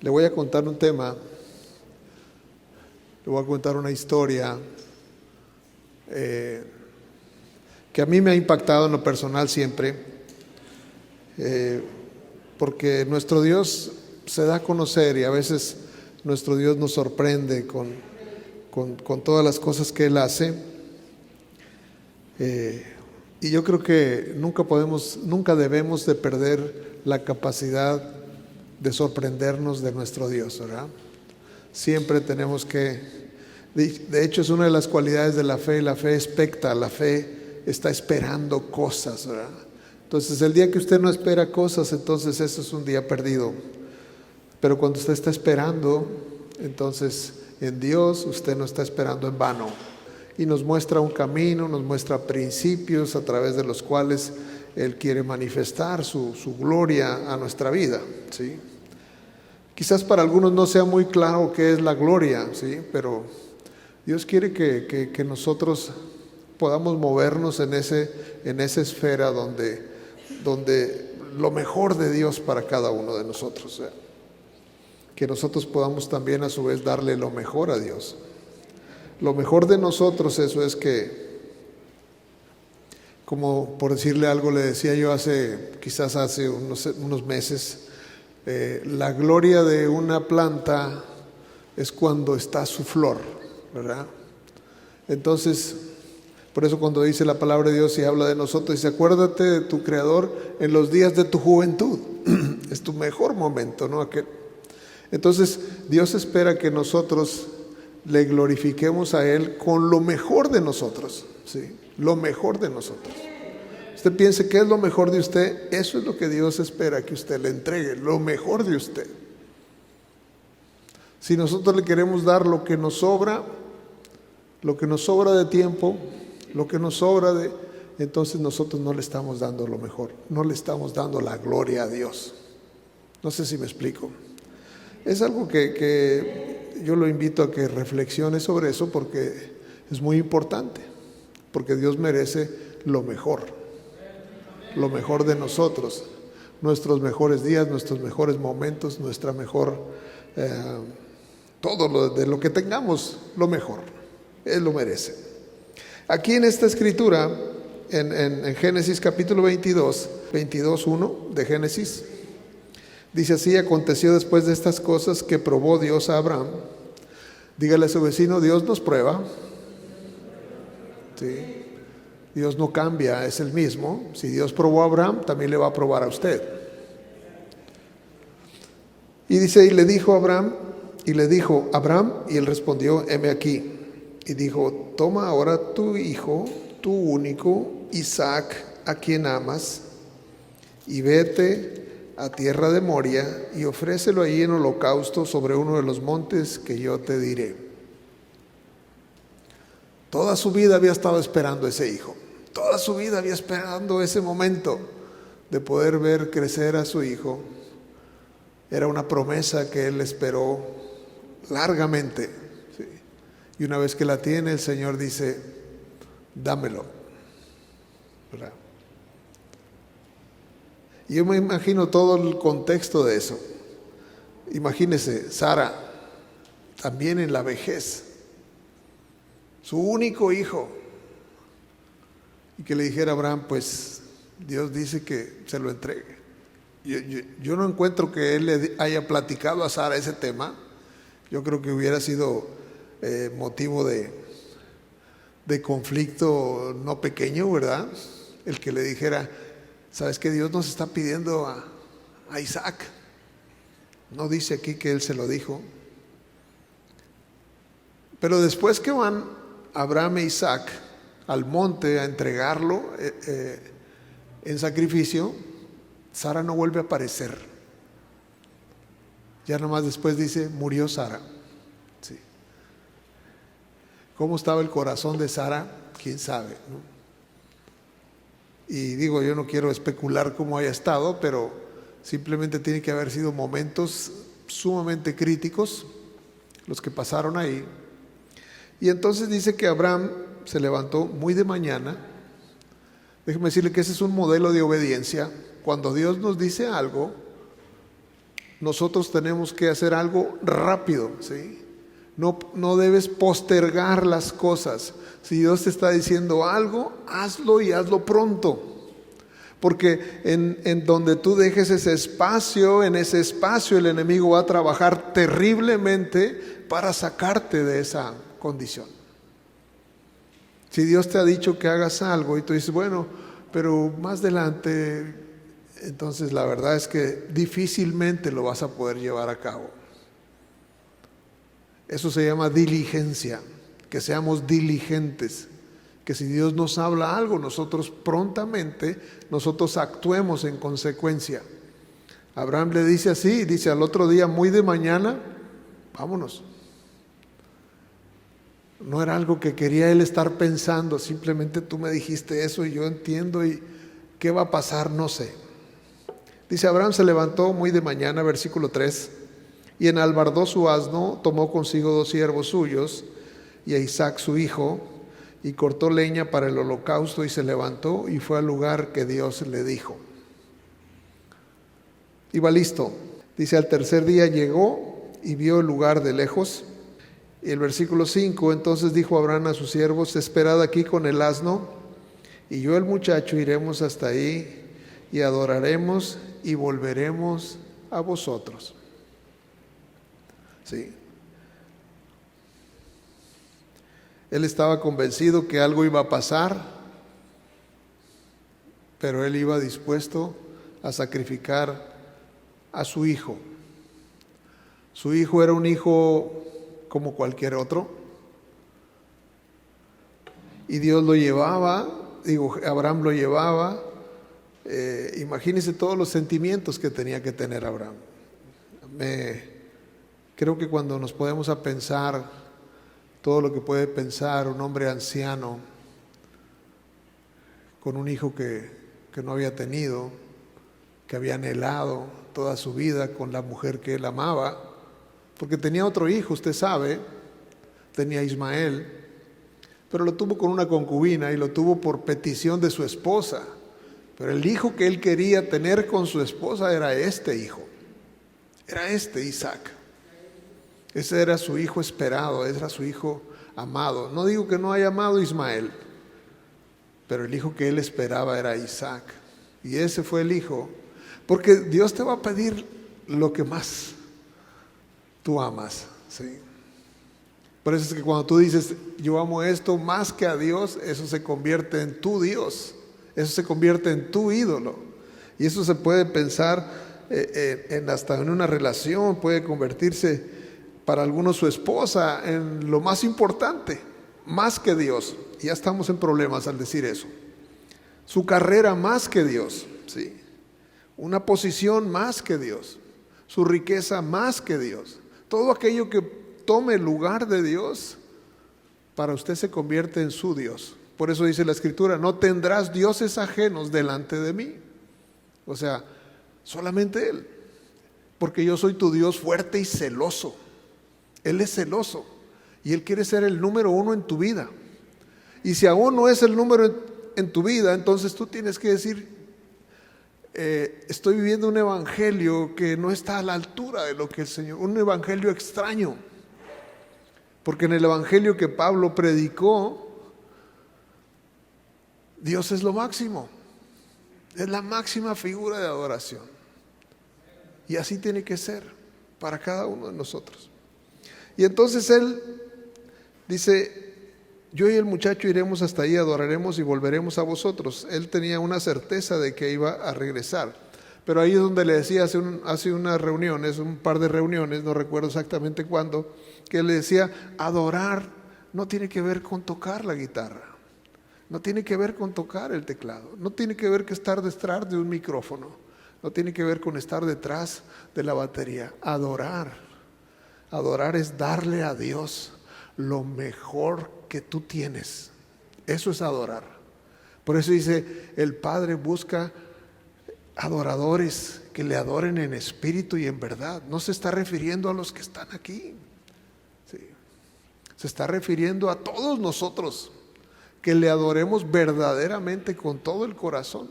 Le voy a contar un tema, le voy a contar una historia que a mí me ha impactado en lo personal siempre, porque nuestro Dios se da a conocer y a veces nuestro Dios nos sorprende con todas las cosas que Él hace. Y yo creo que nunca debemos de perder la capacidad de sorprendernos de nuestro Dios, ¿verdad? Siempre tenemos que, de hecho es una de las cualidades de la fe expecta, la fe está esperando cosas, ¿verdad? Entonces el día que usted no espera cosas, entonces eso es un día perdido. Pero cuando usted está esperando, entonces en Dios usted no está esperando en vano. Y nos muestra un camino, nos muestra principios a través de los cuales Él quiere manifestar su gloria a nuestra vida, ¿sí? Quizás para algunos no sea muy claro qué es la gloria, ¿sí? Pero Dios quiere que nosotros podamos movernos en esa esfera donde lo mejor de Dios para cada uno de nosotros, ¿sí? Que nosotros podamos también a su vez darle lo mejor a Dios. Lo mejor de nosotros, eso es que, como por decirle algo, le decía yo quizás hace unos meses, la gloria de una planta es cuando está su flor, ¿verdad? Entonces, por eso cuando dice la palabra de Dios y habla de nosotros, dice: acuérdate de tu Creador en los días de tu juventud. Es tu mejor momento, ¿no? Entonces, Dios espera que nosotros le glorifiquemos a Él con lo mejor de nosotros, ¿sí? Lo mejor de nosotros. Usted piense qué es lo mejor de usted, eso es lo que Dios espera que usted le entregue, lo mejor de usted. Si nosotros le queremos dar lo que nos sobra de tiempo, lo que nos sobra entonces nosotros no le estamos dando lo mejor, no le estamos dando la gloria a Dios. No sé si me explico. Es algo que yo lo invito a que reflexione sobre eso, porque es muy importante, porque Dios merece lo mejor de nosotros, nuestros mejores días, nuestros mejores momentos, nuestra mejor, todo de lo que tengamos, lo mejor, Él lo merece. Aquí en esta escritura, en Génesis capítulo 22:1 de Génesis, dice así: aconteció después de estas cosas que probó Dios a Abraham. Dígale a su vecino: Dios nos prueba. ¿Sí? Dios no cambia, es el mismo. Si Dios probó a Abraham, también le va a probar a usted. Y dice: y le dijo Abraham, y él respondió: heme aquí. Y dijo: toma ahora tu hijo, tu único, Isaac, a quien amas, y vete a tierra de Moria y ofrécelo allí en holocausto sobre uno de los montes que yo te diré. Toda su vida había estado esperando ese hijo, toda su vida había esperando ese momento de poder ver crecer a su hijo. Era una promesa que él esperó largamente, ¿sí? Y una vez que la tiene, el Señor dice: dámelo, ¿verdad? Y yo me imagino todo el contexto de eso. Imagínese Sara, también en la vejez, su único hijo, y que le dijera a Abraham: pues Dios dice que se lo entregue. Yo no encuentro que él le haya platicado a Sara ese tema. Yo creo que hubiera sido motivo de conflicto no pequeño, ¿verdad? El que le dijera: ¿sabes que Dios nos está pidiendo a Isaac? No dice aquí que él se lo dijo. Pero después que van Abraham e Isaac al monte a entregarlo en sacrificio, Sara no vuelve a aparecer. Ya nomás después dice: murió Sara. Sí. ¿Cómo estaba el corazón de Sara? ¿Quién sabe, no? Y digo, yo no quiero especular cómo haya estado, pero simplemente tiene que haber sido momentos sumamente críticos los que pasaron ahí. Y entonces dice que Abraham se levantó muy de mañana. Déjeme decirle que ese es un modelo de obediencia. Cuando Dios nos dice algo, nosotros tenemos que hacer algo rápido, ¿sí? No debes postergar las cosas. Si Dios te está diciendo algo, hazlo y hazlo pronto. Porque en donde tú dejes ese espacio, en ese espacio el enemigo va a trabajar terriblemente para sacarte de esa condición. Si Dios te ha dicho que hagas algo y tú dices, bueno, pero más adelante, entonces la verdad es que difícilmente lo vas a poder llevar a cabo. Eso se llama diligencia, que seamos diligentes. Que si Dios nos habla algo, nosotros prontamente, nosotros actuemos en consecuencia. Abraham le dice así, dice al otro día muy de mañana, vámonos. No era algo que quería él estar pensando, simplemente tú me dijiste eso y yo entiendo y qué va a pasar, no sé. Dice, Abraham se levantó muy de mañana, versículo 3, y enalbardó su asno, tomó consigo 2 siervos suyos y a Isaac su hijo, y cortó leña para el holocausto y se levantó y fue al lugar que Dios le dijo. Iba listo. Dice, al tercer día llegó y vio el lugar de lejos. Y el versículo 5, entonces dijo Abraham a sus siervos, esperad aquí con el asno, y yo el muchacho iremos hasta ahí y adoraremos y volveremos a vosotros. Sí. Él estaba convencido que algo iba a pasar, pero él iba dispuesto a sacrificar a su hijo. Su hijo era un hijo como cualquier otro, y Dios lo llevaba, Abraham lo llevaba. Imagínense todos los sentimientos que tenía que tener Abraham. Creo que cuando nos podemos a pensar todo lo que puede pensar un hombre anciano con un hijo que no había tenido, que había anhelado toda su vida con la mujer que él amaba, porque tenía otro hijo, usted sabe, tenía Ismael, pero lo tuvo con una concubina y lo tuvo por petición de su esposa. Pero el hijo que él quería tener con su esposa era este hijo, era este Isaac. Ese era su hijo esperado, ese era su hijo amado. No digo que no haya amado Ismael, pero el hijo que él esperaba era Isaac. Y ese fue el hijo, porque Dios te va a pedir lo que más tú amas, ¿sí? Por eso es que cuando tú dices, yo amo esto más que a Dios, eso se convierte en tu Dios, eso se convierte en tu ídolo. Y eso se puede pensar hasta en una relación, puede convertirse para algunos su esposa en lo más importante, más que Dios. Y ya estamos en problemas al decir eso. Su carrera más que Dios, ¿sí? Una posición más que Dios, su riqueza más que Dios. Todo aquello que tome el lugar de Dios, para usted se convierte en su Dios. Por eso dice la Escritura, no tendrás dioses ajenos delante de mí. O sea, solamente Él. Porque yo soy tu Dios fuerte y celoso. Él es celoso y Él quiere ser el número 1 en tu vida. Y si aún no es el número en tu vida, entonces tú tienes que decir, estoy viviendo un evangelio que no está a la altura de lo que el Señor, un evangelio extraño. Porque en el evangelio que Pablo predicó, Dios es lo máximo, es la máxima figura de adoración. Y así tiene que ser para cada uno de nosotros. Y entonces él dice, yo y el muchacho iremos hasta ahí, adoraremos y volveremos a vosotros. Él tenía una certeza de que iba a regresar. Pero ahí es donde le decía hace unas reuniones, un par de reuniones, no recuerdo exactamente cuándo, que le decía, adorar no tiene que ver con tocar la guitarra, no tiene que ver con tocar el teclado, no tiene que ver con estar detrás de un micrófono, no tiene que ver con estar detrás de la batería. Adorar es darle a Dios lo mejor que tú tienes. Eso es adorar. Por eso dice, el Padre busca adoradores que le adoren en espíritu y en verdad. No se está refiriendo a los que están aquí. Sí. Se está refiriendo a todos nosotros, que le adoremos verdaderamente con todo el corazón,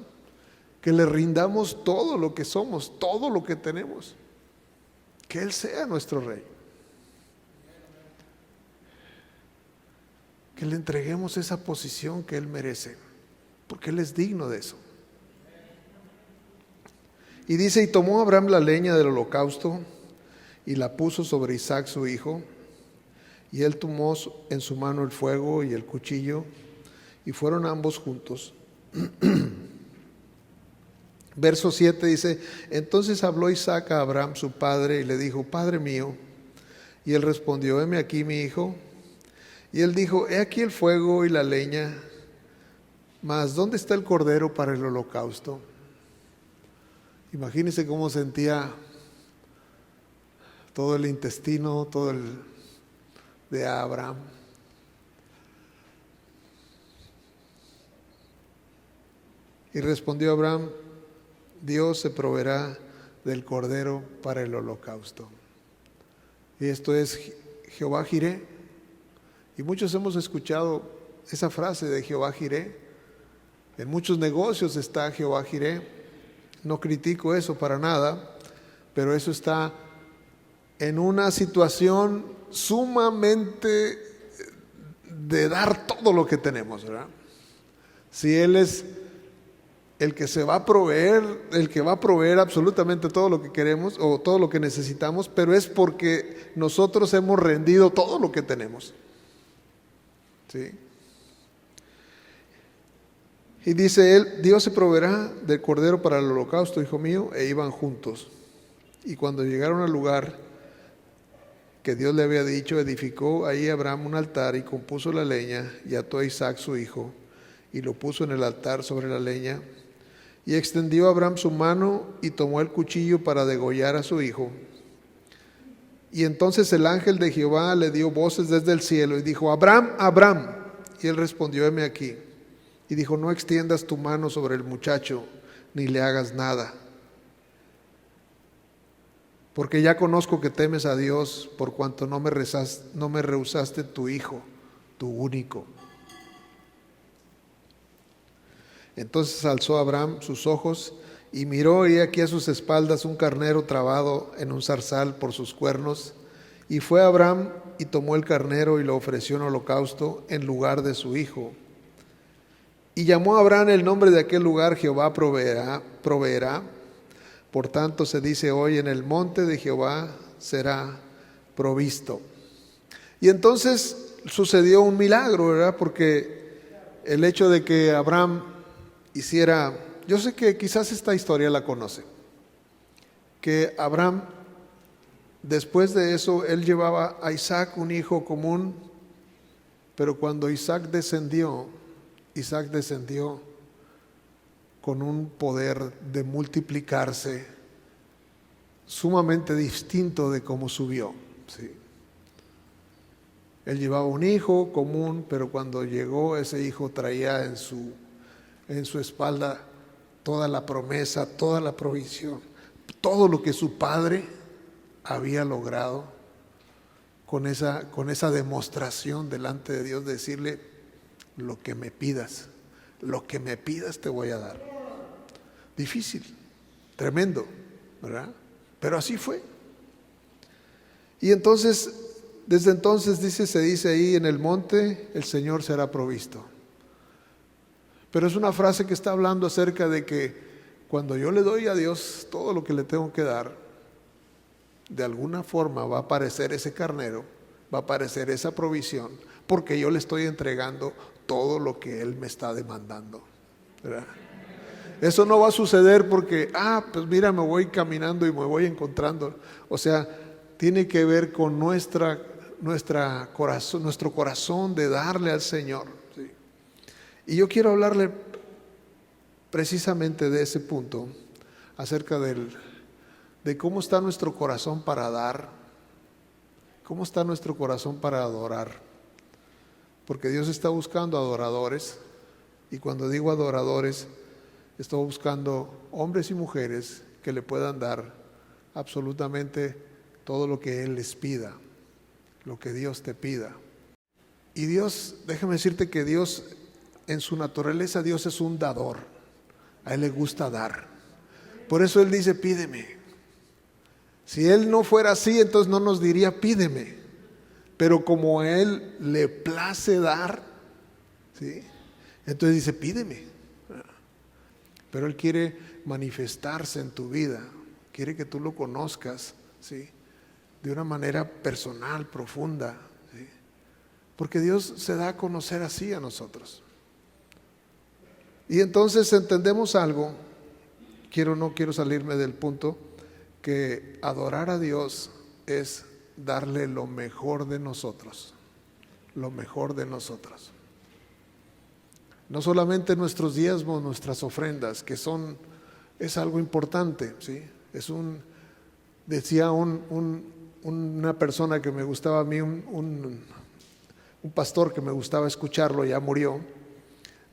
que le rindamos todo lo que somos, todo lo que tenemos. que Él sea nuestro Rey. Que le entreguemos esa posición que Él merece, porque Él es digno de eso. Y dice, y tomó Abraham la leña del holocausto y la puso sobre Isaac su hijo, y él tomó en su mano el fuego y el cuchillo, y fueron ambos juntos. Verso 7 dice, entonces habló Isaac a Abraham su padre y le dijo, Padre mío. Y él respondió, heme aquí mi hijo. Y él dijo, he aquí el fuego y la leña, mas ¿dónde está el cordero para el holocausto? Imagínense cómo sentía todo el intestino, todo el de Abraham. Y respondió Abraham, Dios se proveerá del cordero para el holocausto. Y esto es Jehová Jireh. Y muchos hemos escuchado esa frase de Jehová Jireh. En muchos negocios está Jehová Jireh. No critico eso para nada, pero eso está en una situación sumamente de dar todo lo que tenemos, ¿verdad? Si Él es el que se va a proveer, el que va a proveer absolutamente todo lo que queremos o todo lo que necesitamos, pero es porque nosotros hemos rendido todo lo que tenemos. ¿Sí? Y dice él, Dios se proveerá del cordero para el holocausto, hijo mío, e iban juntos. Y cuando llegaron al lugar que Dios le había dicho, edificó ahí Abraham un altar y compuso la leña y ató a Isaac su hijo y lo puso en el altar sobre la leña. Y extendió Abraham su mano y tomó el cuchillo para degollar a su hijo. Y entonces el ángel de Jehová le dio voces desde el cielo y dijo, Abraham, Abraham. Y él respondió, heme aquí. Y dijo, no extiendas tu mano sobre el muchacho, ni le hagas nada. Porque ya conozco que temes a Dios, por cuanto no me rehusaste tu hijo, tu único. Entonces alzó Abraham sus ojos y miró, y aquí a sus espaldas un carnero trabado en un zarzal por sus cuernos. Y fue Abraham y tomó el carnero y lo ofreció en holocausto en lugar de su hijo. Y llamó a Abraham el nombre de aquel lugar, Jehová proveerá. Por tanto se dice hoy, en el monte de Jehová será provisto. Y entonces sucedió un milagro, ¿verdad? Porque el hecho de que Abraham hiciera, yo sé que quizás esta historia la conoce, que Abraham, después de eso, él llevaba a Isaac, un hijo común, pero cuando Isaac descendió con un poder de multiplicarse sumamente distinto de cómo subió. ¿Sí? Él llevaba un hijo común, pero cuando llegó ese hijo traía en su espalda toda la promesa, toda la provisión, todo lo que su padre había logrado con esa demostración delante de Dios, decirle, lo que me pidas te voy a dar. Difícil, tremendo, ¿verdad? Pero así fue. Y entonces, desde entonces se dice ahí, en el monte el Señor será provisto. Pero es una frase que está hablando acerca de que cuando yo le doy a Dios todo lo que le tengo que dar, de alguna forma va a aparecer ese carnero, va a aparecer esa provisión, porque yo le estoy entregando todo lo que Él me está demandando, ¿verdad? Eso no va a suceder porque, pues mira, me voy caminando y me voy encontrando. O sea, tiene que ver con nuestro corazón de darle al Señor. ¿Sí? Y yo quiero hablarle precisamente de ese punto, acerca de cómo está nuestro corazón para dar, cómo está nuestro corazón para adorar. Porque Dios está buscando adoradores, y cuando digo adoradores, estoy buscando hombres y mujeres que le puedan dar absolutamente todo lo que Él les pida, lo que Dios te pida. Y Dios, déjame decirte que Dios, en su naturaleza, Dios es un dador. A Él le gusta dar. Por eso Él dice, pídeme. Si Él no fuera así, entonces no nos diría pídeme. Pero como a Él le place dar, ¿sí?, entonces dice pídeme. Pero Él quiere manifestarse en tu vida, quiere que tú lo conozcas, ¿sí?, de una manera personal, profunda, ¿sí?, porque Dios se da a conocer así a nosotros. Y entonces entendemos algo, no quiero salirme del punto, que adorar a Dios es darle lo mejor de nosotros, lo mejor de nosotros. No solamente nuestros diezmos, nuestras ofrendas, que es algo importante, ¿sí? Decía una persona que me gustaba a mí, un pastor que me gustaba escucharlo, ya murió,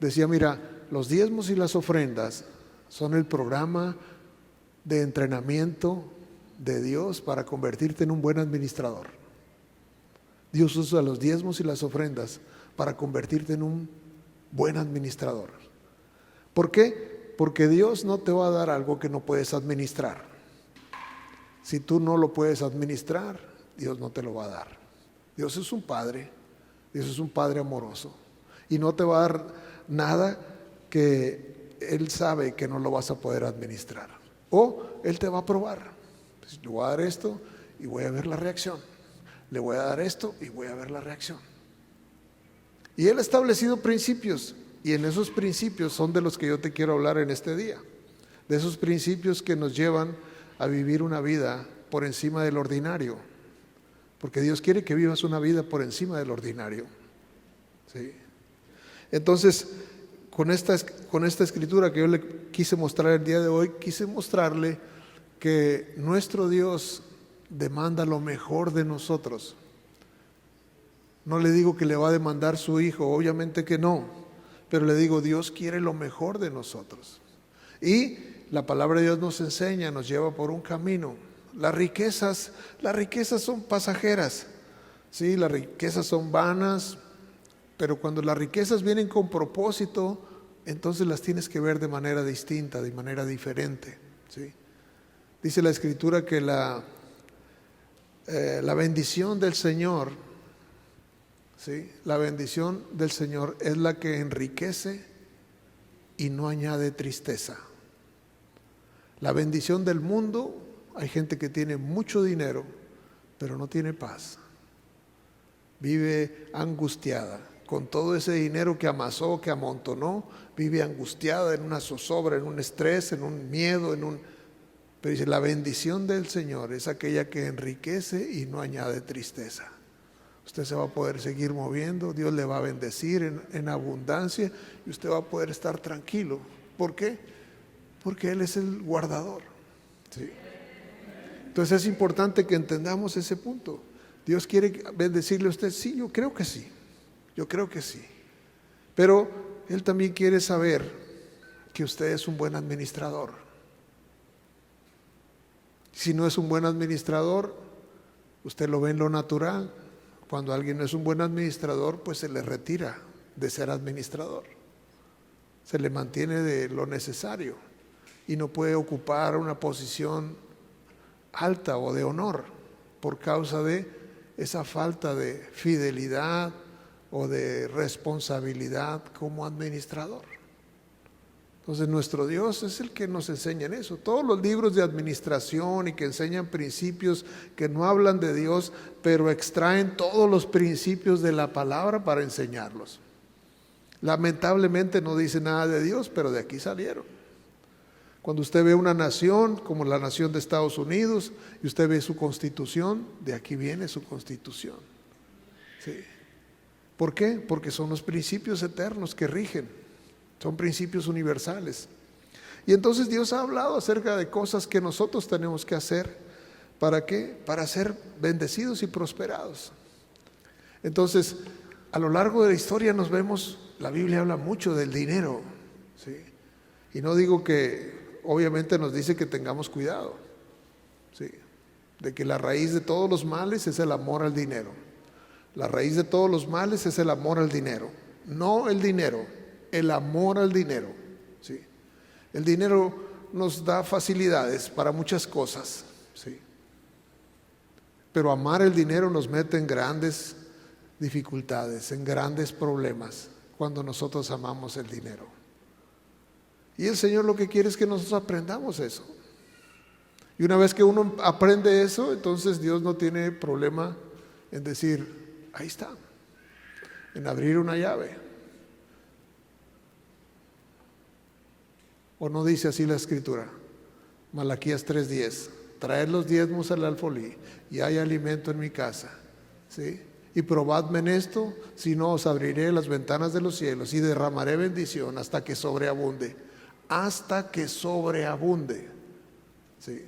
decía, mira, los diezmos y las ofrendas son el programa de entrenamiento de Dios para convertirte en un buen administrador. Dios usa los diezmos y las ofrendas para convertirte en un buen administrador. ¿Por qué? Porque Dios no te va a dar algo que no puedes administrar. Si tú no lo puedes administrar, Dios no te lo va a dar. Dios es un padre, Dios es un padre amoroso, y no te va a dar nada que Él sabe que no lo vas a poder administrar. O Él te va a probar. Pues, le voy a dar esto y voy a ver la reacción. Le voy a dar esto y voy a ver la reacción. Y Él ha establecido principios, y en esos principios son de los que yo te quiero hablar en este día. De esos principios que nos llevan a vivir una vida por encima del ordinario. Porque Dios quiere que vivas una vida por encima del ordinario, ¿sí? Entonces, con esta escritura que yo le quise mostrar el día de hoy, quise mostrarle que nuestro Dios demanda lo mejor de nosotros. No le digo que le va a demandar su hijo, obviamente que no, pero le digo, Dios quiere lo mejor de nosotros. Y la palabra de Dios nos enseña, nos lleva por un camino. Las riquezas son pasajeras, ¿sí? Las riquezas son vanas, pero cuando las riquezas vienen con propósito, entonces las tienes que ver de manera distinta, de manera diferente, ¿sí? Dice la Escritura que la bendición del Señor, ¿sí?, la bendición del Señor es la que enriquece y no añade tristeza. La bendición del mundo, hay gente que tiene mucho dinero, pero no tiene paz. Vive angustiada. Con todo ese dinero que amasó, que amontonó, vive angustiada en una zozobra, en un estrés, en un miedo, pero dice, la bendición del Señor es aquella que enriquece y no añade tristeza. Usted se va a poder seguir moviendo, Dios le va a bendecir en abundancia y usted va a poder estar tranquilo. ¿Por qué? Porque Él es el guardador, ¿sí? Entonces es importante que entendamos ese punto. Dios quiere bendecirle a usted, sí, yo creo que sí. Yo creo que sí, pero Él también quiere saber que usted es un buen administrador. Si no es un buen administrador, usted lo ve en lo natural. Cuando alguien no es un buen administrador, pues se le retira de ser administrador. Se le mantiene de lo necesario y no puede ocupar una posición alta o de honor por causa de esa falta de fidelidad o de responsabilidad como administrador. Entonces nuestro Dios es el que nos enseña en eso. Todos los libros de administración y que enseñan principios que no hablan de Dios, pero extraen todos los principios de la palabra para enseñarlos. Lamentablemente no dice nada de Dios, pero de aquí salieron. Cuando usted ve una nación como la nación de Estados Unidos y usted ve su constitución, de aquí viene su constitución, ¿sí? ¿Por qué? Porque son los principios eternos que rigen, son principios universales. Y entonces Dios ha hablado acerca de cosas que nosotros tenemos que hacer. ¿Para qué? Para ser bendecidos y prosperados. Entonces, a lo largo de la historia nos vemos, la Biblia habla mucho del dinero, ¿sí? Y no digo que, obviamente nos dice que tengamos cuidado, ¿sí?, de que la raíz de todos los males es el amor al dinero. La raíz de todos los males es el amor al dinero. No el dinero, el amor al dinero, ¿sí? El dinero nos da facilidades para muchas cosas, ¿sí? Pero amar el dinero nos mete en grandes dificultades, en grandes problemas, cuando nosotros amamos el dinero. Y el Señor lo que quiere es que nosotros aprendamos eso. Y una vez que uno aprende eso, entonces Dios no tiene problema en decir, ahí está, en abrir una llave. ¿O no dice así la Escritura? Malaquías 3:10, traed los diezmos al alfolí y hay alimento en mi casa, ¿sí? Y probadme en esto, si no os abriré las ventanas de los cielos y derramaré bendición hasta que sobreabunde. Hasta que sobreabunde, ¿sí?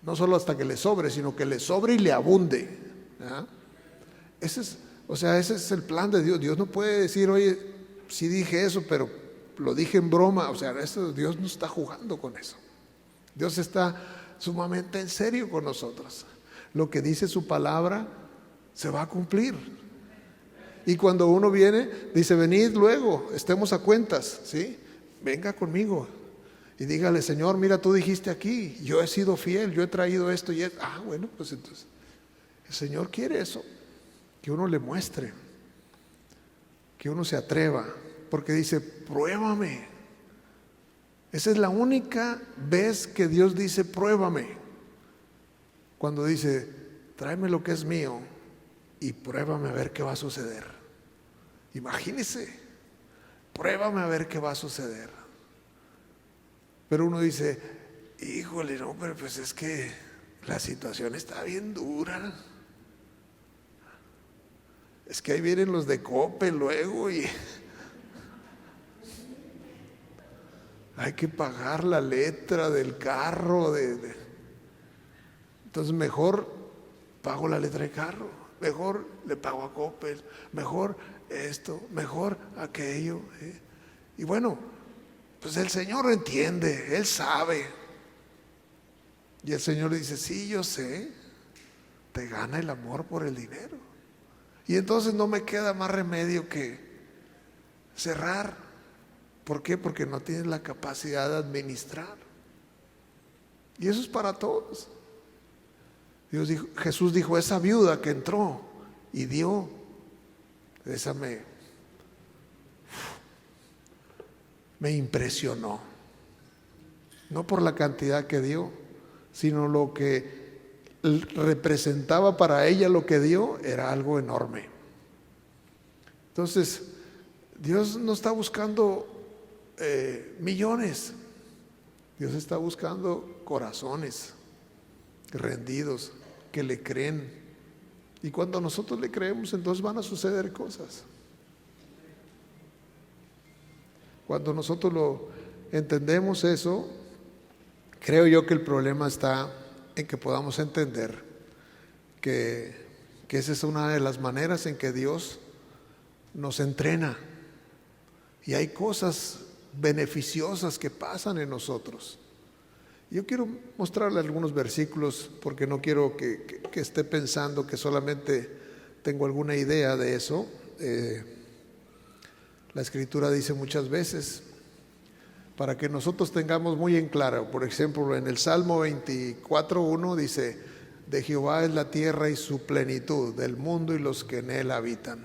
No solo hasta que le sobre, sino que le sobre y le abunde. ¿Ah? Ese es el plan de Dios. Dios no puede decir, oye, sí dije eso, pero lo dije en broma. O sea, Dios no está jugando con eso. Dios está sumamente en serio con nosotros. Lo que dice su palabra se va a cumplir. Y cuando uno viene, dice, venid luego, estemos a cuentas, ¿sí? Venga conmigo y dígale, Señor, mira, tú dijiste aquí, yo he sido fiel, yo he traído esto y esto. Ah, bueno, pues entonces el Señor quiere eso, que uno le muestre, que uno se atreva, porque dice, pruébame. Esa es la única vez que Dios dice, pruébame. Cuando dice, tráeme lo que es mío y pruébame a ver qué va a suceder. Imagínese, pruébame a ver qué va a suceder. Pero uno dice, híjole, no, pero pues es que la situación está bien dura. Es que ahí vienen los de Coppel luego y hay que pagar la letra del carro. Entonces mejor pago la letra del carro, mejor le pago a Coppel, mejor esto, mejor aquello. Y bueno, pues el Señor entiende, Él sabe. Y el Señor dice, sí, yo sé, te gana el amor por el dinero. Y entonces no me queda más remedio que cerrar. ¿Por qué? Porque no tienes la capacidad de administrar. Y eso es para todos. Jesús dijo, esa viuda que entró y dio, esa me impresionó. No por la cantidad que dio, sino lo que representaba para ella lo que dio era algo enorme. Entonces, Dios no está buscando millones. Dios está buscando corazones rendidos que le creen. Y cuando nosotros le creemos, entonces van a suceder cosas. Cuando nosotros lo entendemos eso, creo yo que el problema está en que podamos entender que esa es una de las maneras en que Dios nos entrena. Y hay cosas beneficiosas que pasan en nosotros. Yo quiero mostrarle algunos versículos porque no quiero que esté pensando que solamente tengo alguna idea de eso. La Escritura dice muchas veces, para que nosotros tengamos muy en claro, por ejemplo, en el Salmo 24:1 dice, de Jehová es la tierra y su plenitud, del mundo y los que en él habitan.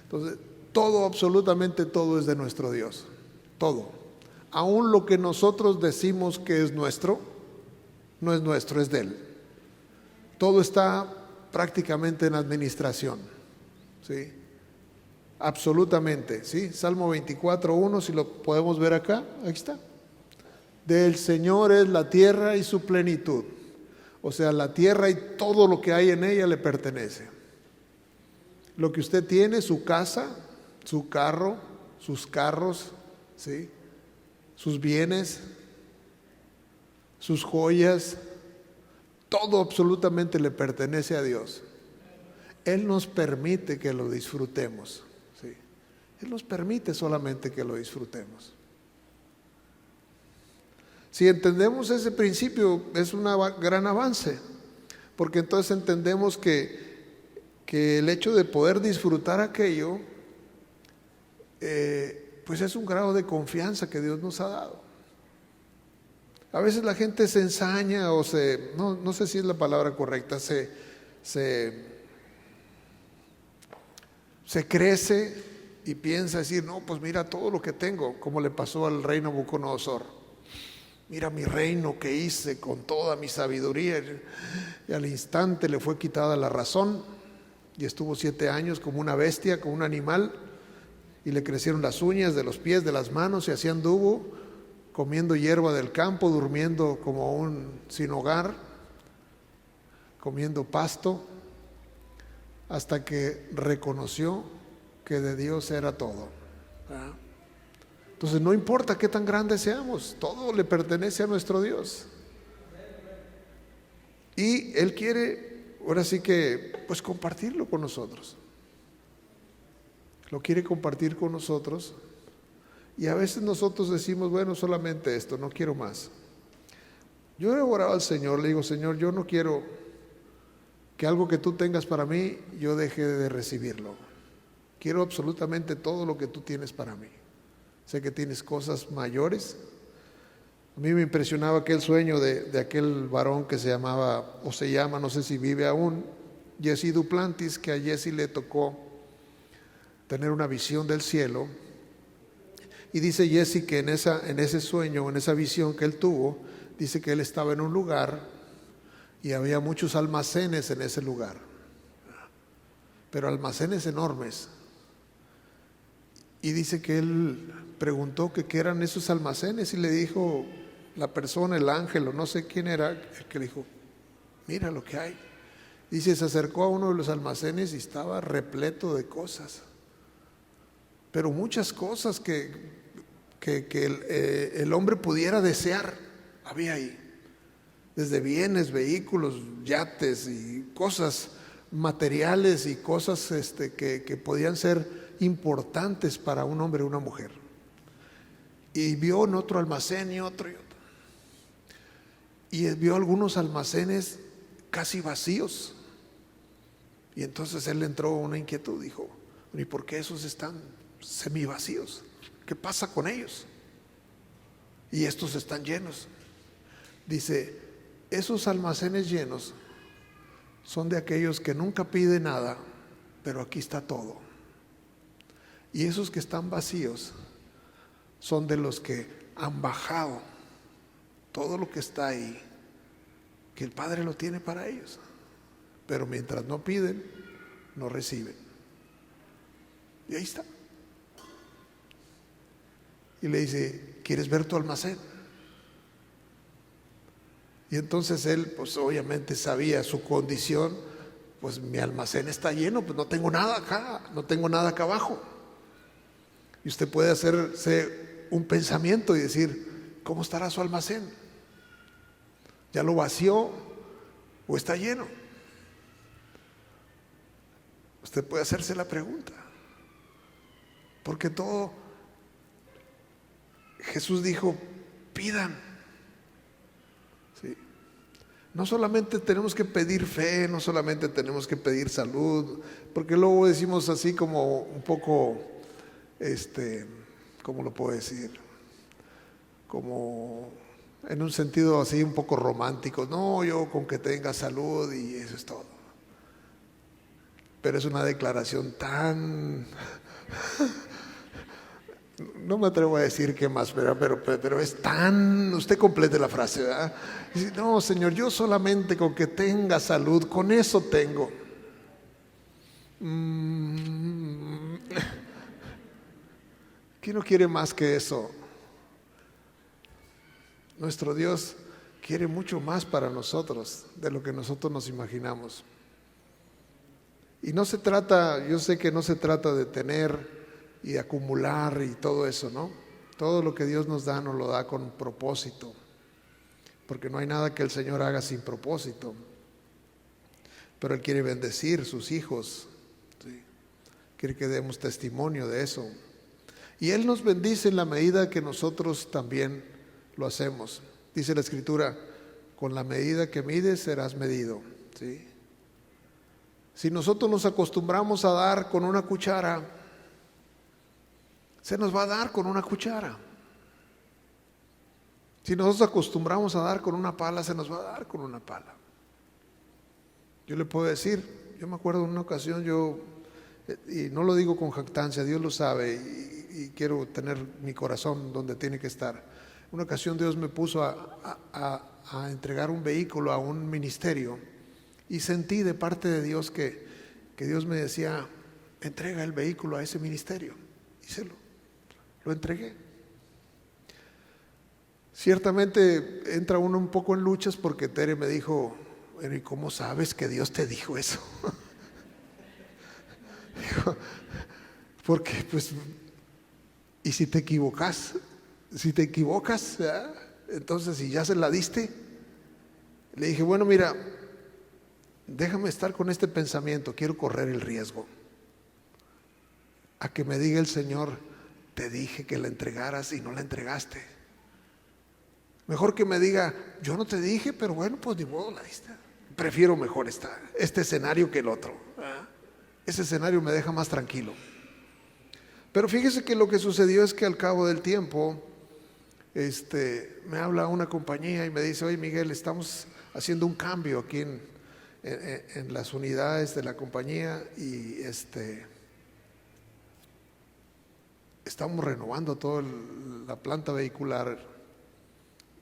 Entonces, todo, absolutamente todo es de nuestro Dios, todo. Aún lo que nosotros decimos que es nuestro, no es nuestro, es de Él. Todo está prácticamente en administración, ¿sí? Absolutamente, ¿sí? Salmo 24:1, si lo podemos ver acá, aquí está. Del Señor es la tierra y su plenitud. O sea, la tierra y todo lo que hay en ella le pertenece. Lo que usted tiene, su casa, su carro, sus carros, ¿sí? Sus bienes, sus joyas, todo absolutamente le pertenece a Dios. Él nos permite que lo disfrutemos, ¿sí? Él nos permite solamente que lo disfrutemos. Si entendemos ese principio, es un gran avance, porque entonces entendemos que el hecho de poder disfrutar aquello, pues es un grado de confianza que Dios nos ha dado. A veces la gente se ensaña o no sé si es la palabra correcta, se se crece y piensa decir, no, pues mira todo lo que tengo, como le pasó al rey Nabucodonosor. Mira mi reino que hice con toda mi sabiduría. Y al instante le fue quitada la razón y estuvo 7 años como una bestia, como un animal, y le crecieron las uñas de los pies, de las manos, y así anduvo comiendo hierba del campo, durmiendo como un sin hogar, comiendo pasto, hasta que reconoció que de Dios era todo. ¿Verdad? Entonces no importa qué tan grandes seamos, todo le pertenece a nuestro Dios. Y Él quiere, ahora sí que, pues compartirlo con nosotros. Lo quiere compartir con nosotros. Y a veces nosotros decimos, bueno, solamente esto, no quiero más. Yo he orado al Señor, le digo, Señor, yo no quiero que algo que tú tengas para mí, yo deje de recibirlo. Quiero absolutamente todo lo que tú tienes para mí. Sé que tienes cosas mayores. A mí me impresionaba aquel sueño de aquel varón que se llamaba, o se llama, no sé si vive aún, Jesse Duplantis, que a Jesse le tocó tener una visión del cielo. Y dice Jesse que en ese sueño, en esa visión que él tuvo, dice que él estaba en un lugar y había muchos almacenes en ese lugar, pero almacenes enormes. Y dice que él preguntó que qué eran esos almacenes y le dijo la persona, el ángel o no sé quién era, el que dijo, mira lo que hay. Dice, se acercó a uno de los almacenes y estaba repleto de cosas, pero muchas cosas que el hombre pudiera desear, había ahí. Desde bienes, vehículos, yates y cosas materiales y cosas que podían ser importantes para un hombre o una mujer. Y vio en otro almacén y otro. Y vio algunos almacenes casi vacíos. Y entonces él le entró una inquietud, dijo, ¿y por qué esos están semivacíos? ¿Qué pasa con ellos? Y estos están llenos. Dice, esos almacenes llenos son de aquellos que nunca piden nada, pero aquí está todo. Y esos que están vacíos son de los que han bajado todo lo que está ahí, que el Padre lo tiene para ellos. Pero mientras no piden, no reciben. Y ahí está. Y le dice, ¿quieres ver tu almacén? Y entonces él, pues obviamente sabía su condición, pues mi almacén está lleno, pues no tengo nada acá, no tengo nada acá abajo. Y usted puede hacerse un pensamiento y decir, ¿cómo estará su almacén? ¿Ya lo vació o está lleno? Usted puede hacerse la pregunta, porque todo, Jesús dijo, pidan. ¿Sí? No solamente tenemos que pedir fe, no solamente tenemos que pedir salud, porque luego decimos así como un poco, ¿cómo lo puedo decir? Como en un sentido así un poco romántico. No, yo con que tenga salud y eso es todo. Pero es una declaración tan... No me atrevo a decir qué más, pero es tan... Usted complete la frase, ¿verdad? Dice, no, Señor, yo solamente con que tenga salud, con eso tengo. ¿Quién no quiere más que eso? Nuestro Dios quiere mucho más para nosotros de lo que nosotros nos imaginamos. Y no se trata, yo sé que no se trata de tener y de acumular y todo eso, ¿no? Todo lo que Dios nos lo da con propósito, porque no hay nada que el Señor haga sin propósito. Pero Él quiere bendecir sus hijos, ¿sí? Quiere que demos testimonio de eso. Y Él nos bendice en la medida que nosotros también lo hacemos. Dice la Escritura, con la medida que mides serás medido, ¿sí? Si nosotros nos acostumbramos a dar con una cuchara, se nos va a dar con una cuchara. Si nosotros acostumbramos a dar con una pala, se nos va a dar con una pala. Yo le puedo decir, yo me acuerdo en una ocasión, y no lo digo con jactancia, Dios lo sabe, y quiero tener mi corazón donde tiene que estar. Una ocasión Dios me puso a entregar un vehículo a un ministerio, y sentí de parte de Dios que Dios me decía: entrega el vehículo a ese ministerio. Y lo entregué. Ciertamente entra uno un poco en luchas, porque Tere me dijo: bueno, ¿y cómo sabes que Dios te dijo eso? Dijo, porque pues, ¿y si te equivocas? Si te equivocas, ¿verdad? Entonces, si ya se la diste. Le dije: bueno, mira, déjame estar con este pensamiento, quiero correr el riesgo a que me diga el Señor: te dije que la entregaras y no la entregaste. Mejor que me diga: yo no te dije, pero bueno, pues ni modo, la diste. Prefiero mejor este escenario que el otro. Ese escenario me deja más tranquilo. Pero fíjese que lo que sucedió es que al cabo del tiempo, me habla una compañía y me dice: oye, Miguel, estamos haciendo un cambio aquí en las unidades de la compañía, y estamos renovando toda la planta vehicular,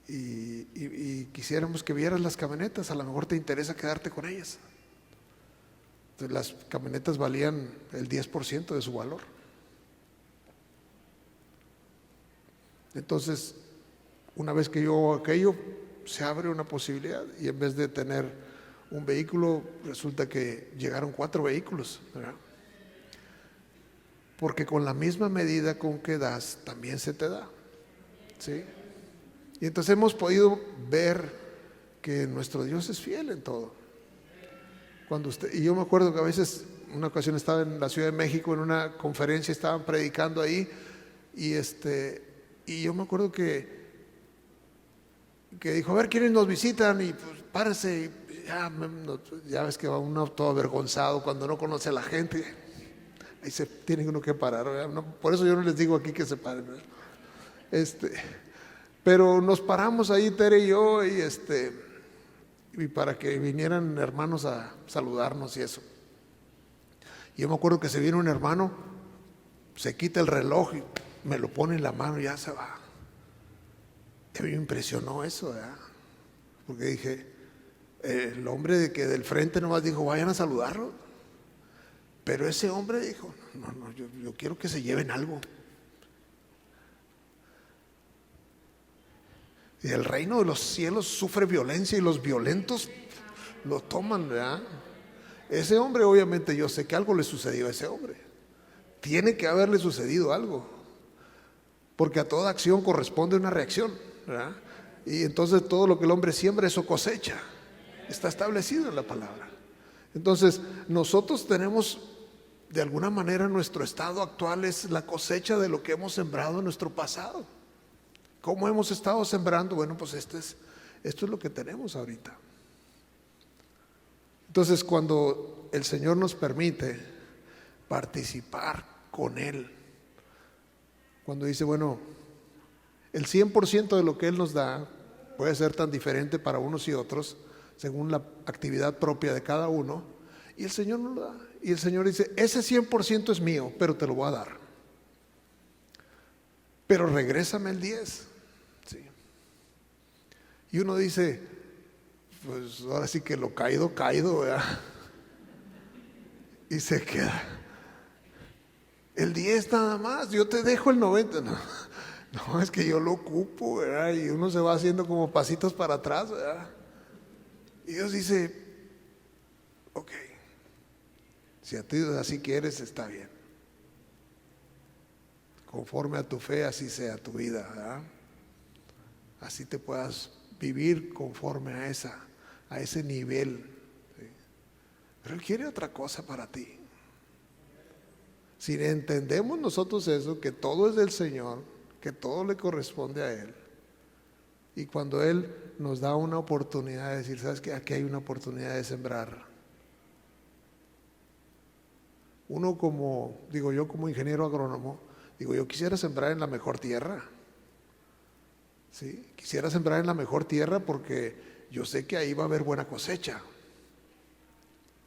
y quisiéramos que vieras las camionetas, a lo mejor te interesa quedarte con ellas. Entonces, las camionetas valían el 10% de su valor. Entonces, una vez que yo hago aquello, se abre una posibilidad, y en vez de tener un vehículo, resulta que llegaron 4 vehículos, ¿verdad? Porque con la misma medida con que das, también se te da, ¿sí? Y entonces hemos podido ver que nuestro Dios es fiel en todo. Y yo me acuerdo que a veces, una ocasión estaba en la Ciudad de México en una conferencia, estaban predicando ahí, y yo me acuerdo que dijo: a ver, ¿quiénes nos visitan? Y pues párese. Y ya ves que va uno todo avergonzado cuando no conoce a la gente. Ahí se tiene uno que parar, ¿verdad? No, por eso yo no les digo aquí que se paren, ¿verdad? Pero nos paramos ahí, Tere y yo, y para que vinieran hermanos a saludarnos y eso. Y yo me acuerdo que se viene un hermano, se quita el reloj y me lo pone en la mano y ya se va. A mí me impresionó eso, ¿verdad? Porque dije, el hombre del frente nomás dijo: vayan a saludarlo. Pero ese hombre dijo: no, yo quiero que se lleven algo. Y el reino de los cielos sufre violencia, y los violentos lo toman, ¿verdad? Ese hombre, obviamente, yo sé que algo le sucedió a ese hombre. Tiene que haberle sucedido algo, porque a toda acción corresponde una reacción, ¿verdad? Y entonces todo lo que el hombre siembra, eso cosecha. Está establecido en la palabra. Entonces nosotros tenemos, de alguna manera, nuestro estado actual es la cosecha de lo que hemos sembrado en nuestro pasado. ¿Cómo hemos estado sembrando? Bueno, pues esto es lo que tenemos ahorita. Entonces, cuando el Señor nos permite participar con Él, cuando dice: bueno, el 100% de lo que Él nos da puede ser tan diferente para unos y otros, según la actividad propia de cada uno, y el Señor nos lo da. Y el Señor dice: ese 100% es mío, pero te lo voy a dar. Pero regrésame el 10. ¿Sí? Y uno dice: pues ahora sí que lo caído, ¿verdad? Y se queda el 10 nada más, yo te dejo el 90. No, es que yo lo ocupo, ¿verdad? Y uno se va haciendo como pasitos para atrás, ¿verdad? Y Dios dice: ok, si a ti así quieres, está bien. Conforme a tu fe, así sea tu vida, ¿verdad? Así te puedas vivir conforme a ese nivel, ¿sí? Pero Él quiere otra cosa para ti. Si entendemos nosotros eso, que todo es del Señor, que todo le corresponde a Él, y cuando Él nos da una oportunidad de decir: ¿sabes qué? Aquí hay una oportunidad de sembrar. Uno yo como ingeniero agrónomo, yo quisiera sembrar en la mejor tierra. ¿Sí? Quisiera sembrar en la mejor tierra porque yo sé que ahí va a haber buena cosecha.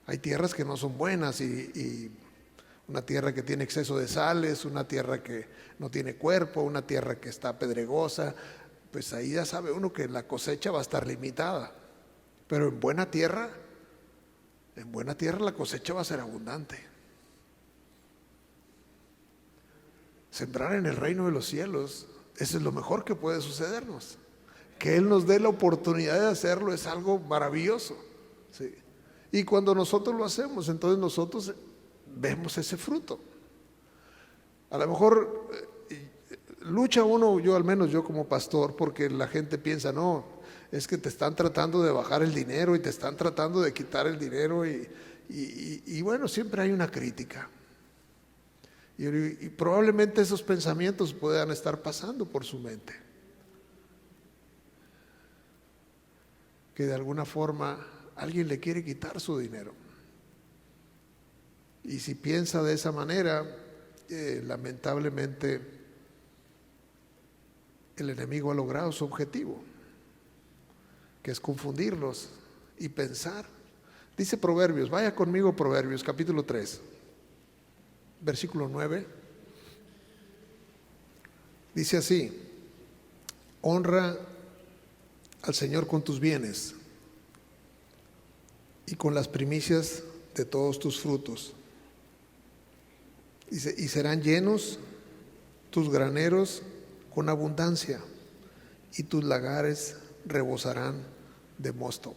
Hay tierras que no son buenas y una tierra que tiene exceso de sales, una tierra que no tiene cuerpo, una tierra que está pedregosa, pues ahí ya sabe uno que la cosecha va a estar limitada. Pero en buena tierra la cosecha va a ser abundante. Sembrar en el reino de los cielos, eso es lo mejor que puede sucedernos. Que Él nos dé la oportunidad de hacerlo es algo maravilloso, ¿sí? Y cuando nosotros lo hacemos, entonces nosotros vemos ese fruto. A lo mejor lucha uno, yo al menos yo como pastor, porque la gente piensa, no, es que te están tratando de bajar el dinero y te están tratando de quitar el dinero y bueno, siempre hay una crítica. Y probablemente esos pensamientos puedan estar pasando por su mente. Que de alguna forma alguien le quiere quitar su dinero. Y si piensa de esa manera, lamentablemente el enemigo ha logrado su objetivo, que es confundirlos y pensar. Dice Proverbios, vaya conmigo Proverbios capítulo 3, versículo 9. Dice así: honra al Señor con tus bienes y con las primicias de todos tus frutos. Dice, y serán llenos tus graneros con abundancia y tus lagares rebosarán de mosto.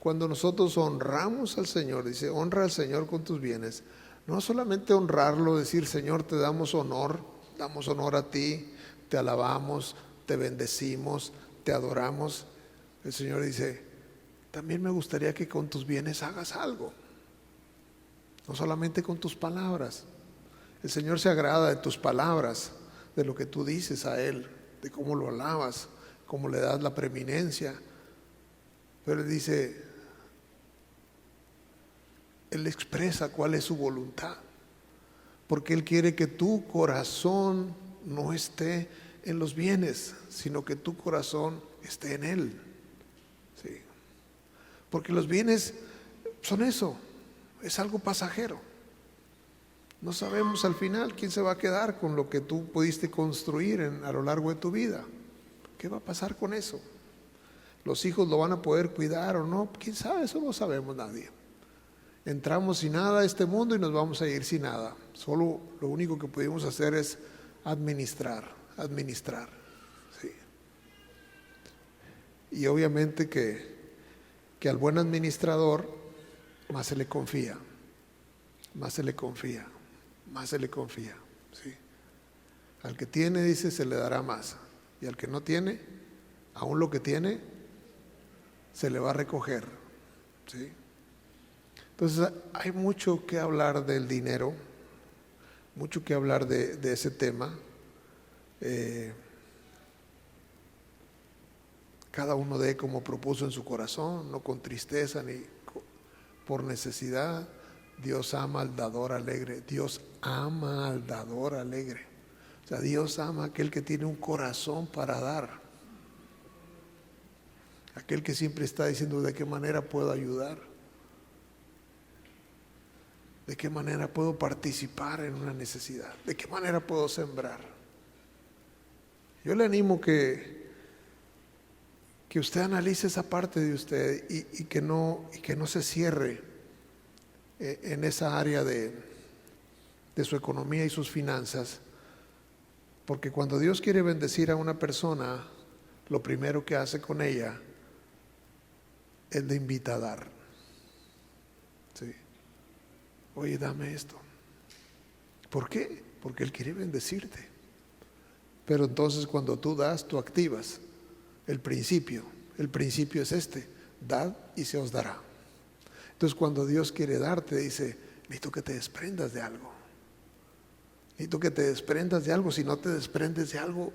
Cuando nosotros honramos al Señor, dice, honra al Señor con tus bienes, no solamente honrarlo, decir, Señor, te damos honor a ti, te alabamos, te bendecimos, te adoramos. El Señor dice, también me gustaría que con tus bienes hagas algo, no solamente con tus palabras. El Señor se agrada de tus palabras, de lo que tú dices a Él, de cómo lo alabas, cómo le das la preeminencia. Pero Él dice, Él expresa cuál es su voluntad, porque Él quiere que tu corazón no esté en los bienes, sino que tu corazón esté en Él. Sí. Porque los bienes son eso, es algo pasajero. No sabemos al final quién se va a quedar con lo que tú pudiste construir a lo largo de tu vida. ¿Qué va a pasar con eso? ¿Los hijos lo van a poder cuidar o no? ¿Quién sabe? Eso no sabemos nadie. Entramos sin nada a este mundo y nos vamos a ir sin nada. Solo lo único que pudimos hacer es administrar. Sí. Y obviamente que al buen administrador más se le confía. ¿Sí? Al que tiene, dice, se le dará más. Y al que no tiene, aún lo que tiene, se le va a recoger. ¿Sí? Entonces hay mucho que hablar del dinero, mucho que hablar de ese tema. Cada uno dé como propuso en su corazón, no con tristeza ni por necesidad. Dios ama al dador alegre. Dios ama al dador alegre. O sea, Dios ama a aquel que tiene un corazón para dar. Aquel que siempre está diciendo, ¿de qué manera puedo ayudar? ¿De qué manera puedo participar en una necesidad? ¿De qué manera puedo sembrar? Yo le animo que usted analice esa parte de usted y que no se cierre en esa área de su economía y sus finanzas, porque cuando Dios quiere bendecir a una persona, lo primero que hace con ella es le invita a dar. ¿Sí? Oye, dame esto. ¿Por qué? Porque Él quiere bendecirte. Pero entonces cuando tú das, tú activas el principio. El principio es este: dad y se os dará. Entonces cuando Dios quiere darte, dice, necesito que te desprendas de algo. Necesito que te desprendas de algo. Si no te desprendes de algo,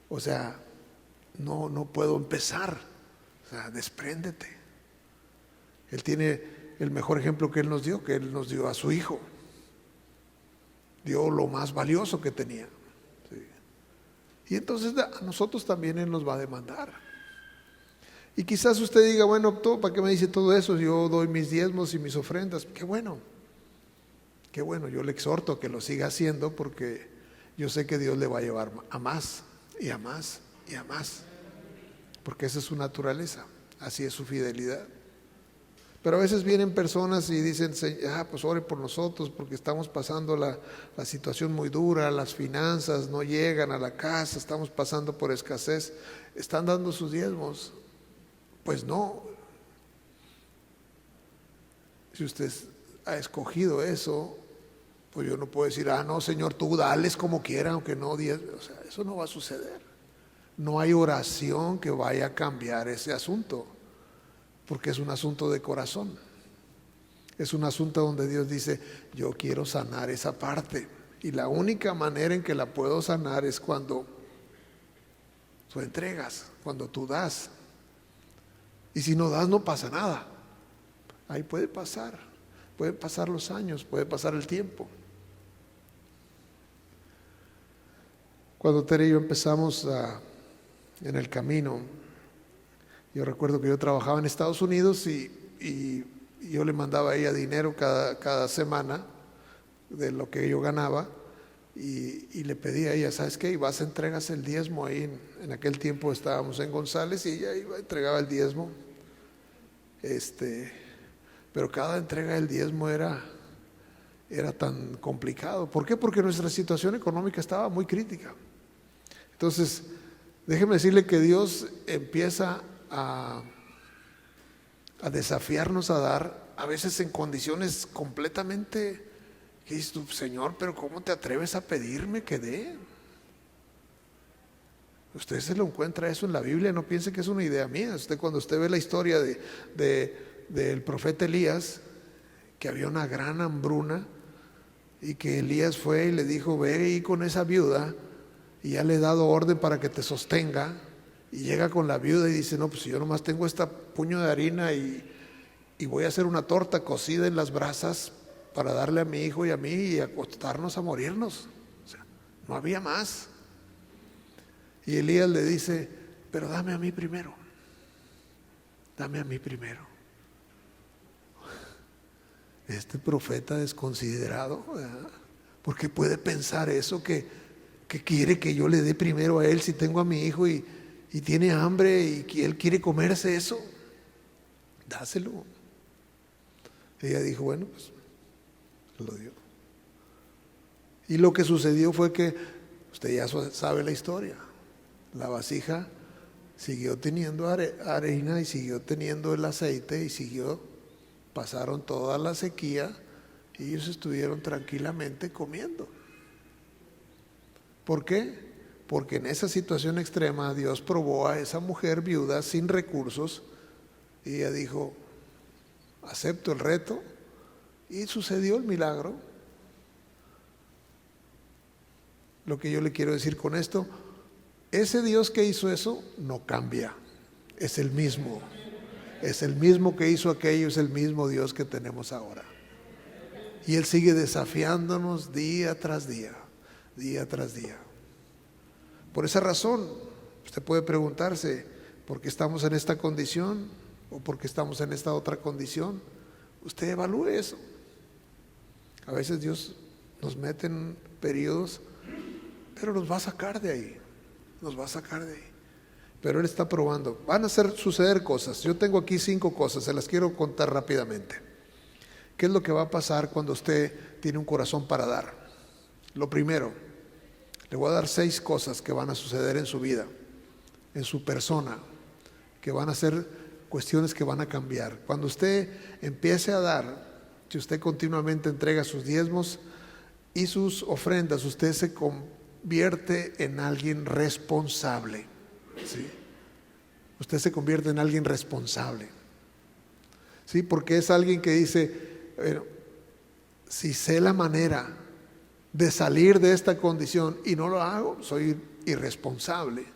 o sea, no puedo empezar. O sea, despréndete. Él tiene el mejor ejemplo que Él nos dio, a su Hijo. Dio lo más valioso que tenía. ¿Sí? Y entonces a nosotros también Él nos va a demandar. Y quizás usted diga, bueno, ¿para qué me dice todo eso? Yo doy mis diezmos y mis ofrendas. Qué bueno, yo le exhorto a que lo siga haciendo, porque yo sé que Dios le va a llevar a más y a más y a más, porque esa es su naturaleza, así es su fidelidad. Pero a veces vienen personas y dicen, pues ore por nosotros porque estamos pasando la situación muy dura, las finanzas no llegan a la casa, estamos pasando por escasez. ¿Están dando sus diezmos? Pues no. Si usted ha escogido eso, pues yo no puedo decir, no, Señor, tú dales como quieran, aunque no diezmes. O sea, eso no va a suceder. No hay oración que vaya a cambiar ese asunto, porque es un asunto de corazón. Es un asunto donde Dios dice, yo quiero sanar esa parte. Y la única manera en que la puedo sanar es cuando tú entregas, cuando tú das. Y si no das, no pasa nada. Ahí pueden pasar los años, puede pasar el tiempo. Cuando Tere y yo empezamos en el camino, yo recuerdo que yo trabajaba en Estados Unidos y yo le mandaba a ella dinero cada semana de lo que yo ganaba, y le pedía a ella, ¿sabes qué? Y vas a entregas el diezmo ahí. En aquel tiempo estábamos en González y ella iba, entregaba el diezmo. Pero cada entrega del diezmo era tan complicado. ¿Por qué? Porque nuestra situación económica estaba muy crítica. Entonces, déjeme decirle que Dios empieza a desafiarnos a dar, a veces en condiciones completamente, que dices tú, Señor, pero ¿cómo te atreves a pedirme que dé? Usted se lo encuentra eso en la Biblia, no piense que es una idea mía. Cuando usted ve la historia del profeta Elías, que había una gran hambruna y que Elías fue y le dijo, ve ahí con esa viuda, y ya le he dado orden para que te sostenga. Y llega con la viuda y dice, no, pues yo nomás tengo este puño de harina y voy a hacer una torta cocida en las brasas para darle a mi hijo y a mí y acostarnos a morirnos. O sea, no había más. Y Elías le dice, pero dame a mí primero. Dame a mí primero. Este profeta desconsiderado, ¿verdad? ¿Por qué puede pensar eso? Que quiere que yo le dé primero a él si tengo a mi hijo y tiene hambre y que él quiere comerse eso. Dáselo. Ella dijo, bueno, pues lo dio. Y lo que sucedió fue que, usted ya sabe la historia, la vasija siguió teniendo harina y siguió teniendo el aceite y pasaron toda la sequía y ellos estuvieron tranquilamente comiendo. ¿Por qué? Porque en esa situación extrema Dios probó a esa mujer viuda sin recursos y ella dijo, acepto el reto, y sucedió el milagro. Lo que yo le quiero decir con esto, ese Dios que hizo eso no cambia, es el mismo que hizo aquello, es el mismo Dios que tenemos ahora, y Él sigue desafiándonos día tras día, día tras día. Por esa razón usted puede preguntarse, ¿por qué estamos en esta condición? ¿O por qué estamos en esta otra condición? Usted evalúe eso. A veces Dios nos mete en periodos, pero nos va a sacar de ahí. Pero Él está probando. Van a suceder cosas. Yo tengo aquí 5 cosas, se las quiero contar rápidamente. ¿Qué es lo que va a pasar cuando usted tiene un corazón para dar? Lo primero, le voy a dar 6 cosas que van a suceder en su vida, en su persona, que van a ser cuestiones que van a cambiar. Cuando usted empiece a dar, si usted continuamente entrega sus diezmos y sus ofrendas, usted se convierte en alguien responsable. ¿Sí? Usted se convierte en alguien responsable. ¿Sí? Porque es alguien que dice, bueno, si sé la manera de salir de esta condición y no lo hago, soy irresponsable.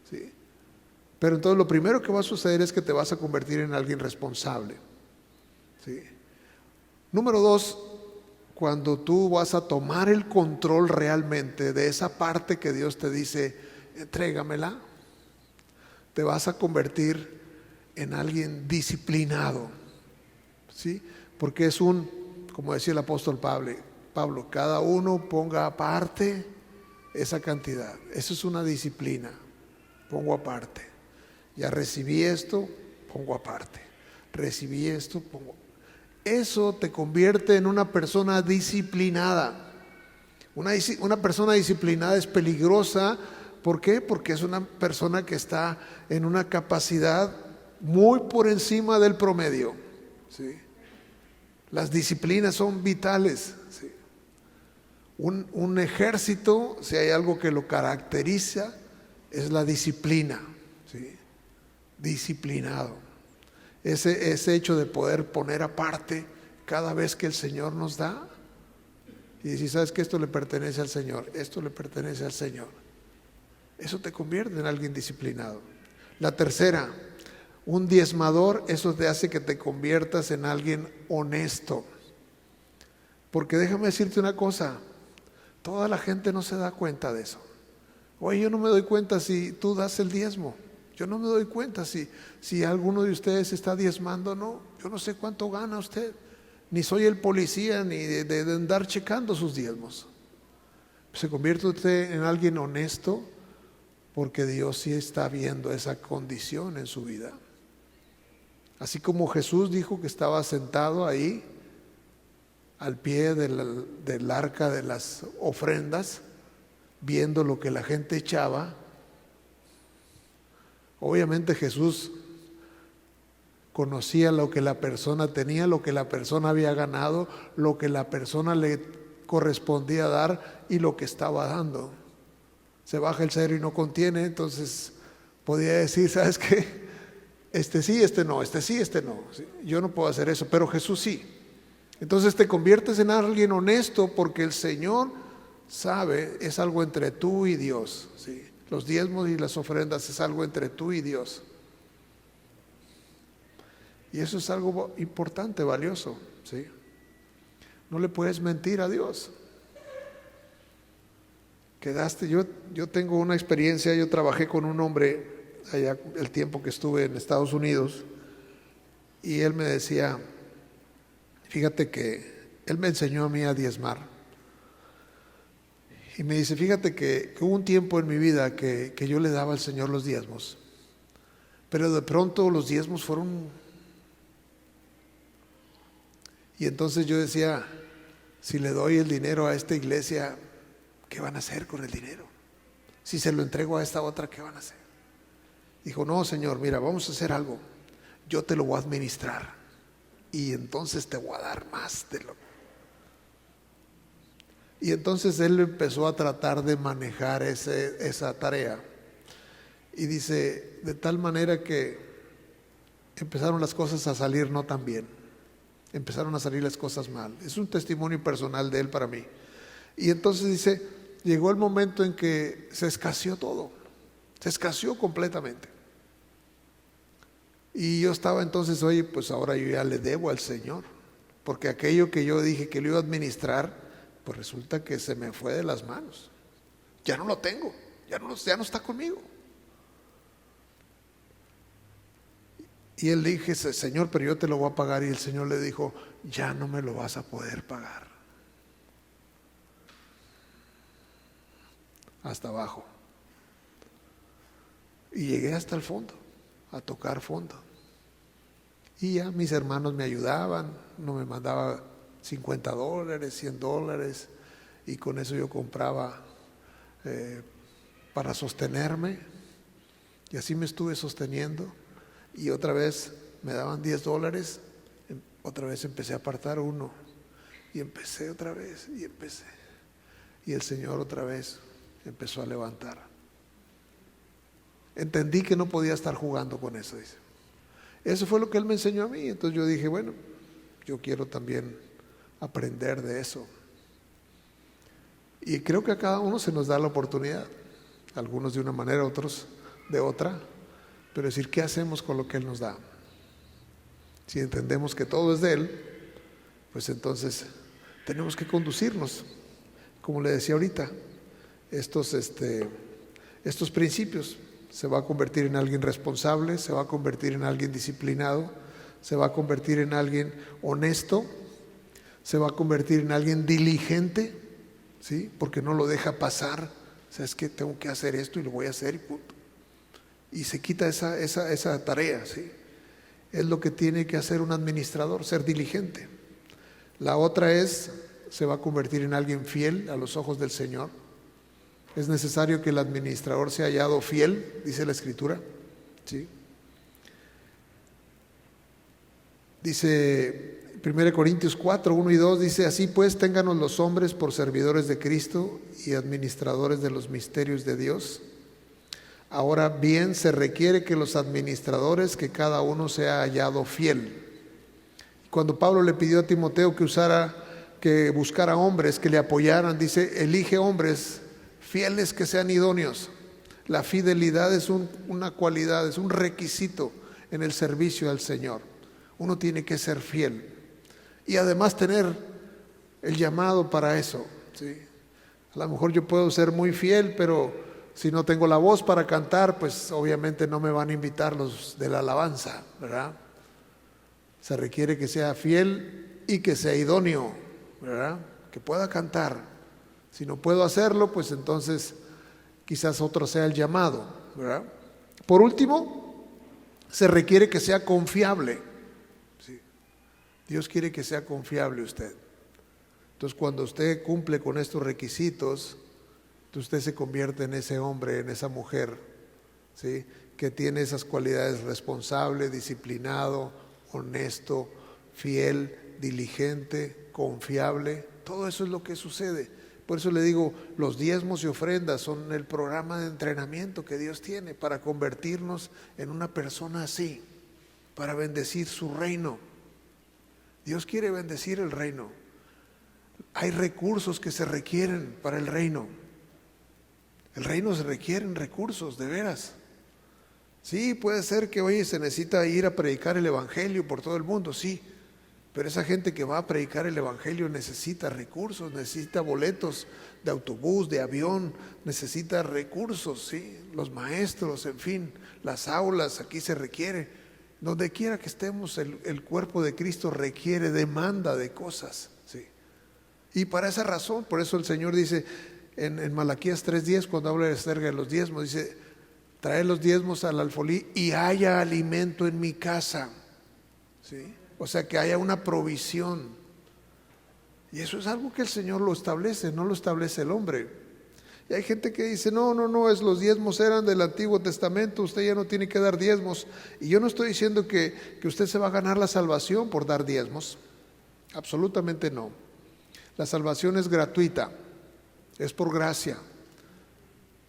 ¿Sí? Pero entonces lo primero que va a suceder es que te vas a convertir en alguien responsable. ¿Sí? Número 2, cuando tú vas a tomar el control realmente de esa parte que Dios te dice, entrégamela, te vas a convertir en alguien disciplinado, ¿sí? Porque es como decía el apóstol Pablo, cada uno ponga aparte esa cantidad. Eso es una disciplina. Pongo aparte. Ya recibí esto, pongo aparte. Recibí esto, pongo. Eso te convierte en una persona disciplinada. Una persona disciplinada es peligrosa. ¿Por qué? Porque es una persona que está en una capacidad muy por encima del promedio, ¿sí? Las disciplinas son vitales, ¿sí? Un ejército, si hay algo que lo caracteriza, es la disciplina, ¿sí? Disciplinado. Ese hecho de poder poner aparte cada vez que el Señor nos da y decir, ¿sabes qué? Esto le pertenece al Señor, esto le pertenece al Señor. Eso te convierte en alguien disciplinado. La tercera, un diezmador, eso te hace que te conviertas en alguien honesto. Porque déjame decirte una cosa, toda la gente no se da cuenta de eso. Oye, yo no me doy cuenta si tú das el diezmo. Yo no me doy cuenta si alguno de ustedes está diezmando o no. Yo no sé cuánto gana usted. Ni soy el policía ni de andar checando sus diezmos. Se convierte usted en alguien honesto porque Dios sí está viendo esa condición en su vida. Así como Jesús dijo que estaba sentado ahí al pie del arca de las ofrendas, viendo lo que la gente echaba. Obviamente Jesús conocía lo que la persona tenía, lo que la persona había ganado, lo que la persona le correspondía dar y lo que estaba dando. Se baja el cero y no contiene, entonces podía decir, ¿sabes qué? Este sí, este no, este sí, este no. Yo no puedo hacer eso, pero Jesús sí. Entonces te conviertes en alguien honesto porque el Señor sabe, es algo entre tú y Dios, ¿sí? Los diezmos y las ofrendas es algo entre tú y Dios. Y eso es algo importante, valioso, ¿sí? No le puedes mentir a Dios. Yo tengo una experiencia, yo trabajé con un hombre allá el tiempo que estuve en Estados Unidos y él me decía, fíjate que él me enseñó a mí a diezmar y me dice, fíjate que hubo un tiempo en mi vida que yo le daba al Señor los diezmos, pero de pronto los diezmos fueron, y entonces yo decía, si le doy el dinero a esta iglesia, ¿qué van a hacer con el dinero? Si se lo entrego a esta otra, ¿qué van a hacer? Dijo, no, Señor, mira, vamos a hacer algo. Yo te lo voy a administrar y entonces te voy a dar más de lo. Y entonces él empezó a tratar de manejar esa tarea. Y dice, de tal manera que empezaron las cosas a salir no tan bien. Empezaron a salir las cosas mal. Es un testimonio personal de él para mí. Y entonces dice, llegó el momento en que se escaseó todo. Se escaseó completamente. Y yo estaba entonces, oye, pues ahora yo ya le debo al Señor, porque aquello que yo dije que lo iba a administrar, pues resulta que se me fue de las manos. Ya no lo tengo, ya no está conmigo. Y él le dije, Señor, pero yo te lo voy a pagar. Y el Señor le dijo, ya no me lo vas a poder pagar. Hasta abajo. Y llegué hasta el fondo, a tocar fondo. Y ya mis hermanos me ayudaban, no me mandaba $50, $100, y con eso yo compraba para sostenerme, y así me estuve sosteniendo. Y otra vez me daban $10, otra vez empecé a apartar uno, y empecé otra vez, y el Señor otra vez empezó a levantar. Entendí que no podía estar jugando con eso, dice. Eso fue lo que él me enseñó a mí. Entonces yo dije, bueno, yo quiero también aprender de eso. Y creo que a cada uno se nos da la oportunidad, algunos de una manera, otros de otra, pero decir, ¿qué hacemos con lo que Él nos da? Si entendemos que todo es de Él, pues entonces tenemos que conducirnos, como le decía ahorita, estos principios. se va a convertir en alguien responsable, se va a convertir en alguien disciplinado, se va a convertir en alguien honesto, se va a convertir en alguien diligente, ¿sí? Porque no lo deja pasar. O sea, es que tengo que hacer esto y lo voy a hacer y punto. Y se quita esa tarea, ¿sí? Es lo que tiene que hacer un administrador, ser diligente. La otra es, se va a convertir en alguien fiel a los ojos del Señor. Es necesario que el administrador sea hallado fiel, dice la Escritura, ¿sí? Dice 1 Corintios 4, 1 y 2, dice: así pues, ténganos los hombres por servidores de Cristo y administradores de los misterios de Dios. Ahora bien, se requiere que los administradores, que cada uno sea hallado fiel. Cuando Pablo le pidió a Timoteo que buscara hombres que le apoyaran, dice: elige hombres fieles que sean idóneos. La fidelidad es una cualidad, es un requisito en el servicio al Señor. Uno tiene que ser fiel y además tener el llamado para eso, ¿sí? A lo mejor yo puedo ser muy fiel, pero si no tengo la voz para cantar, pues obviamente no me van a invitar los de la alabanza, ¿verdad? Se requiere que sea fiel y que sea idóneo, ¿verdad? Que pueda cantar. Si no puedo hacerlo, pues entonces quizás otro sea el llamado, ¿verdad? Por último, se requiere que sea confiable. ¿Sí? Dios quiere que sea confiable usted. Entonces, cuando usted cumple con estos requisitos, usted se convierte en ese hombre, en esa mujer, ¿sí? Que tiene esas cualidades: responsable, disciplinado, honesto, fiel, diligente, confiable. Todo eso es lo que sucede. Por eso le digo, los diezmos y ofrendas son el programa de entrenamiento que Dios tiene para convertirnos en una persona así, para bendecir su reino. Dios quiere bendecir el reino. Hay recursos que se requieren para el reino. El reino se requieren recursos, de veras. Sí, puede ser que hoy se necesita ir a predicar el evangelio por todo el mundo, sí. Pero esa gente que va a predicar el evangelio necesita recursos, necesita boletos de autobús, de avión, necesita recursos, sí. Los maestros, en fin, las aulas, aquí se requiere. Donde quiera que estemos, el cuerpo de Cristo requiere, demanda de cosas, sí. Y para esa razón, por eso el Señor dice en Malaquías 3:10, cuando habla acerca de los diezmos, dice: trae los diezmos al alfolí y haya alimento en mi casa, ¿sí? O sea, que haya una provisión. Y eso es algo que el Señor lo establece, no lo establece el hombre. Y hay gente que dice: no, los diezmos eran del Antiguo Testamento, usted ya no tiene que dar diezmos. Y yo no estoy diciendo que usted se va a ganar la salvación por dar diezmos, absolutamente no. La salvación es gratuita, es por gracia,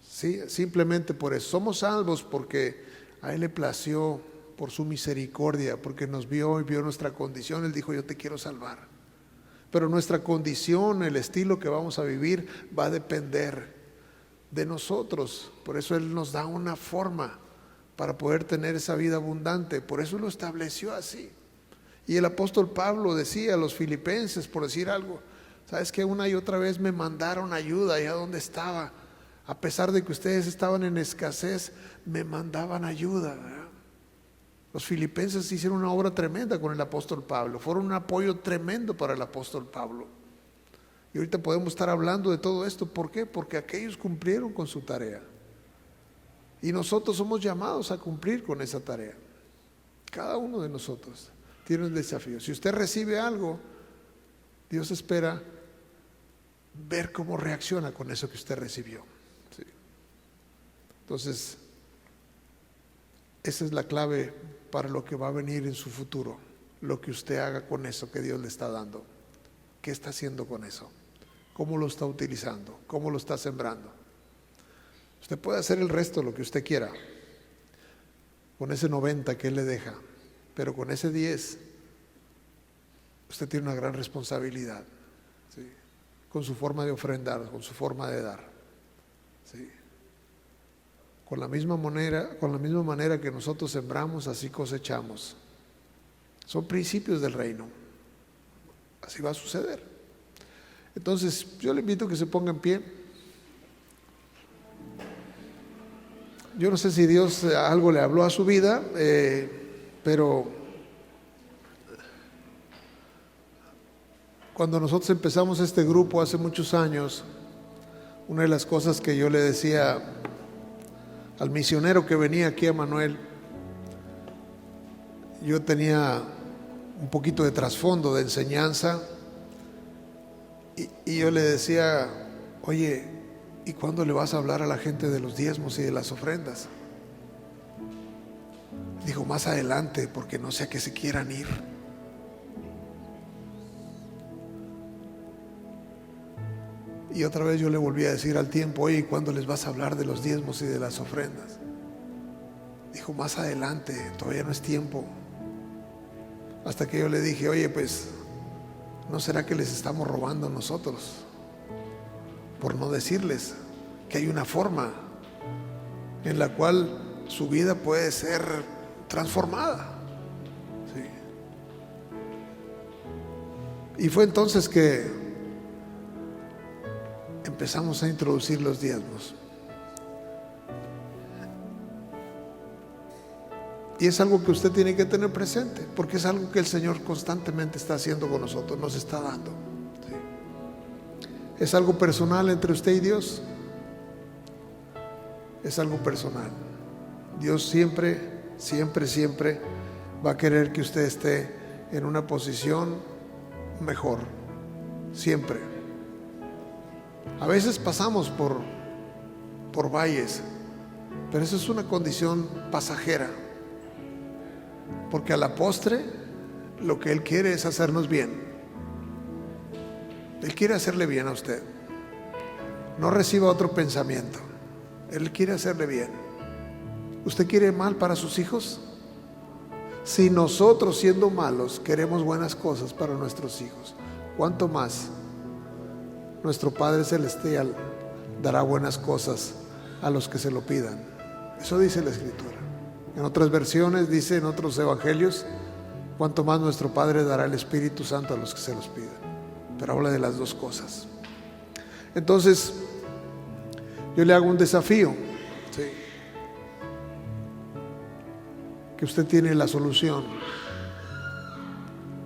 ¿sí? Simplemente por eso. Somos salvos porque a Él le plació, por su misericordia, porque nos vio y vio nuestra condición. Él dijo: yo te quiero salvar. Pero nuestra condición, el estilo que vamos a vivir, va a depender de nosotros. Por eso Él nos da una forma para poder tener esa vida abundante. Por eso lo estableció así. Y el apóstol Pablo decía a los filipenses, por decir algo: sabes que una y otra vez me mandaron ayuda allá donde estaba, a pesar de que ustedes estaban en escasez, me mandaban ayuda, ¿verdad? Los filipenses hicieron una obra tremenda con el apóstol Pablo, fueron un apoyo tremendo para el apóstol Pablo. Y ahorita podemos estar hablando de todo esto. ¿Por qué? Porque aquellos cumplieron con su tarea. Y nosotros somos llamados a cumplir con esa tarea. Cada uno de nosotros tiene un desafío. Si usted recibe algo, Dios espera ver cómo reacciona con eso que usted recibió, ¿sí? Entonces, esa es la clave para lo que va a venir en su futuro. Lo que usted haga con eso que Dios le está dando. ¿Qué está haciendo con eso? ¿Cómo lo está utilizando? ¿Cómo lo está sembrando? Usted puede hacer el resto, lo que usted quiera, con ese 90 que Él le deja, pero con ese 10 usted tiene una gran responsabilidad, ¿sí? Con su forma de ofrendar, con su forma de dar, ¿sí? Con la misma manera que nosotros sembramos, así cosechamos. Son principios del reino. Así va a suceder. Entonces, yo le invito a que se ponga en pie. Yo no sé si Dios algo le habló a su vida, pero cuando nosotros empezamos este grupo hace muchos años, una de las cosas que yo le decía al misionero que venía aquí a Manuel, yo tenía un poquito de trasfondo de enseñanza y yo le decía, oye, ¿y cuándo le vas a hablar a la gente de los diezmos y de las ofrendas? Dijo, más adelante, porque no sé a qué se quieran ir. Y otra vez yo le volví a decir al tiempo, oye, ¿y cuándo les vas a hablar de los diezmos y de las ofrendas? Dijo, más adelante, todavía no es tiempo. Hasta que yo le dije, oye, pues, ¿no será que les estamos robando nosotros? Por no decirles que hay una forma en la cual su vida puede ser transformada. Sí. Y fue entonces que empezamos a introducir los diezmos. Y es algo que usted tiene que tener presente, porque es algo que el Señor constantemente está haciendo con nosotros, nos está dando. ¿Sí? Es algo personal entre usted y Dios. Es algo personal. Dios siempre, siempre, siempre va a querer que usted esté en una posición mejor. Siempre. A veces pasamos por valles, pero eso es una condición pasajera. Porque a la postre lo que Él quiere es hacernos bien. Él quiere hacerle bien a usted. No reciba otro pensamiento. Él quiere hacerle bien. ¿Usted quiere mal para sus hijos? Si nosotros, siendo malos, queremos buenas cosas para nuestros hijos, ¿cuánto más nuestro Padre Celestial dará buenas cosas a los que se lo pidan? Eso dice la Escritura. En otras versiones dice, en otros evangelios, cuánto más nuestro Padre dará el Espíritu Santo a los que se los pidan. Pero habla de las dos cosas. Entonces, yo le hago un desafío, ¿sí? Que usted tiene la solución,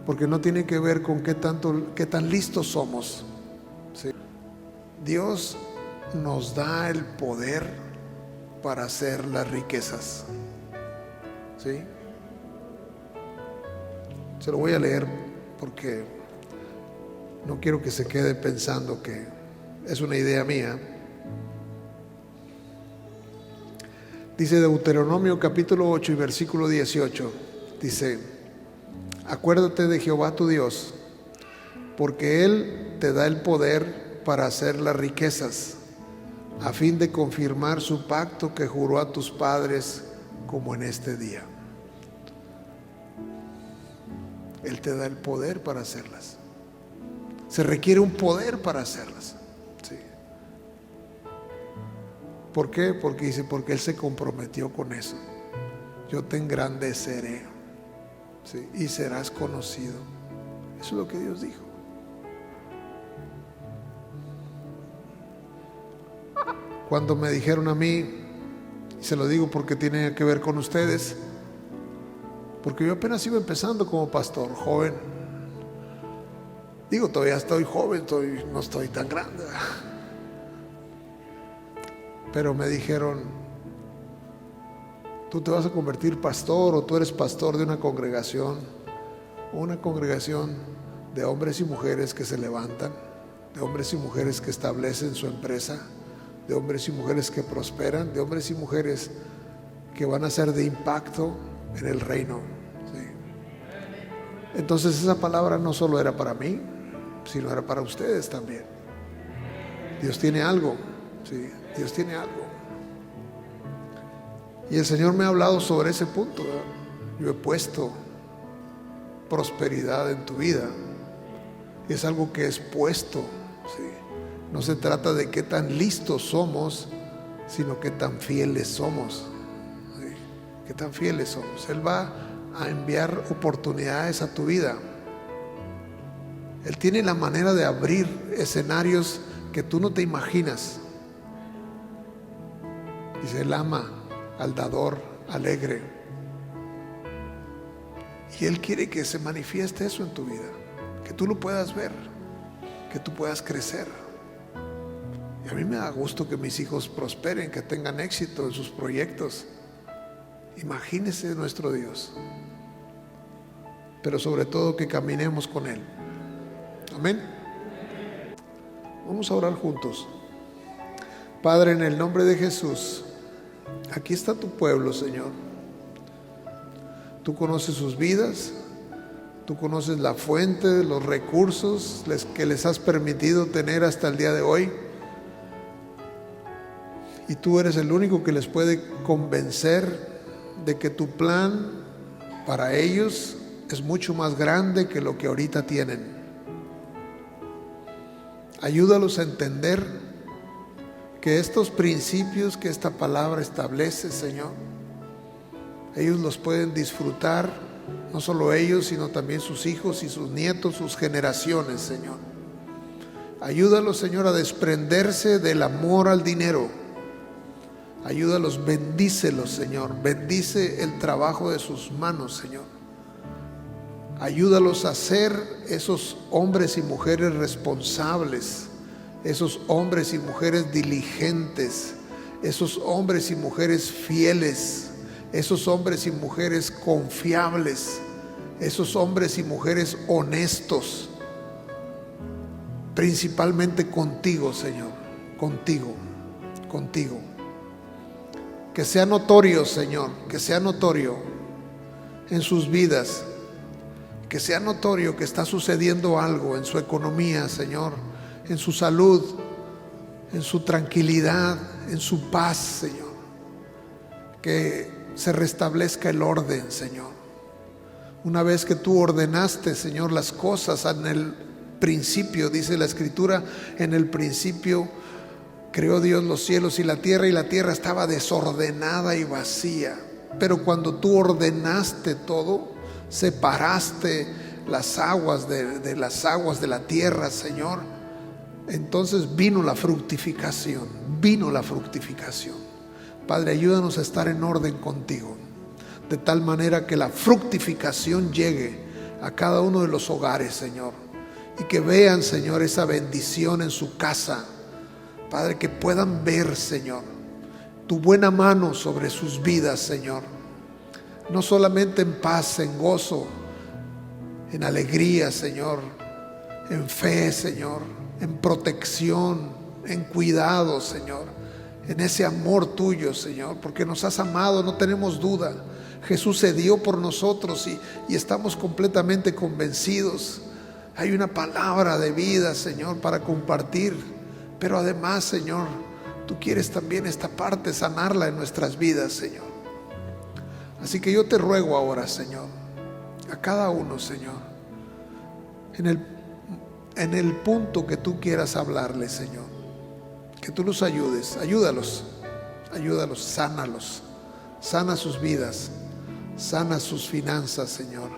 porque no tiene que ver con qué tan listos somos, ¿sí? Dios nos da el poder para hacer las riquezas. ¿Sí? Se lo voy a leer porque no quiero que se quede pensando que es una idea mía. Dice Deuteronomio capítulo 8 y versículo 18. Dice, acuérdate de Jehová tu Dios, porque Él te da el poder para hacer las riquezas, a fin de confirmar su pacto que juró a tus padres, como en este día. Él te da el poder para hacerlas. Se requiere un poder para hacerlas. ¿Sí? ¿Por qué? Porque dice, porque Él se comprometió con eso. Yo te engrandeceré, ¿sí? Y serás conocido. Eso es lo que Dios dijo. Cuando me dijeron a mí, y se lo digo porque tiene que ver con ustedes, porque yo apenas iba empezando como pastor, joven. Digo, todavía estoy joven, no estoy tan grande. Pero me dijeron, tú te vas a convertir pastor, o tú eres pastor de una congregación de hombres y mujeres que se levantan, de hombres y mujeres que establecen su empresa, de hombres y mujeres que prosperan, de hombres y mujeres que van a ser de impacto en el reino. ¿Sí? Entonces esa palabra no solo era para mí, sino era para ustedes también. Dios tiene algo, ¿sí? Dios tiene algo. Y el Señor me ha hablado sobre ese punto, ¿verdad? Yo he puesto prosperidad en tu vida. Y es algo que es puesto, ¿sí? No se trata de qué tan listos somos, sino qué tan fieles somos. ¿Sí? Qué tan fieles somos. Él va a enviar oportunidades a tu vida. Él tiene la manera de abrir escenarios que tú no te imaginas. Dice, Él ama al dador alegre. Y Él quiere que se manifieste eso en tu vida, que tú lo puedas ver, que tú puedas crecer. Y a mí me da gusto que mis hijos prosperen, que tengan éxito en sus proyectos. Imagínese nuestro Dios, pero sobre todo que caminemos con Él. Amén. Vamos a orar juntos. Padre, en el nombre de Jesús, aquí está tu pueblo, Señor. Tú conoces sus vidas, tú conoces la fuente, los recursos que les has permitido tener hasta el día de hoy. Y tú eres el único que les puede convencer de que tu plan para ellos es mucho más grande que lo que ahorita tienen. Ayúdalos a entender que estos principios que esta palabra establece, Señor, ellos los pueden disfrutar, no solo ellos, sino también sus hijos y sus nietos, sus generaciones, Señor. Ayúdalos, Señor, a desprenderse del amor al dinero. Ayúdalos, bendícelos, Señor. Bendice el trabajo de sus manos, Señor. Ayúdalos a ser esos hombres y mujeres responsables, esos hombres y mujeres diligentes, esos hombres y mujeres fieles, esos hombres y mujeres confiables, esos hombres y mujeres honestos, principalmente contigo, Señor, contigo. Que sea notorio, Señor, que sea notorio en sus vidas, que sea notorio que está sucediendo algo en su economía, Señor, en su salud, en su tranquilidad, en su paz, Señor. Que se restablezca el orden, Señor. Una vez que tú ordenaste, Señor, las cosas en el principio, dice la Escritura, en el principio creó Dios los cielos y la tierra estaba desordenada y vacía. Pero cuando tú ordenaste todo, separaste las aguas de las aguas de la tierra, Señor, entonces vino la fructificación. Padre, ayúdanos a estar en orden contigo, de tal manera que la fructificación llegue a cada uno de los hogares, Señor, y que vean, Señor, esa bendición en su casa. Padre, que puedan ver, Señor, tu buena mano sobre sus vidas, Señor. No solamente en paz, en gozo, en alegría, Señor, en fe, Señor, en protección, en cuidado, Señor, en ese amor tuyo, Señor, porque nos has amado, no tenemos duda. Jesús se dio por nosotros y estamos completamente convencidos. Hay una palabra de vida, Señor, para compartir. Pero además, Señor, tú quieres también esta parte sanarla en nuestras vidas, Señor. Así que yo te ruego ahora, Señor, a cada uno, Señor, en el punto que tú quieras hablarle, Señor, que tú los ayudes, ayúdalos, sánalos, sana sus vidas, sana sus finanzas, Señor,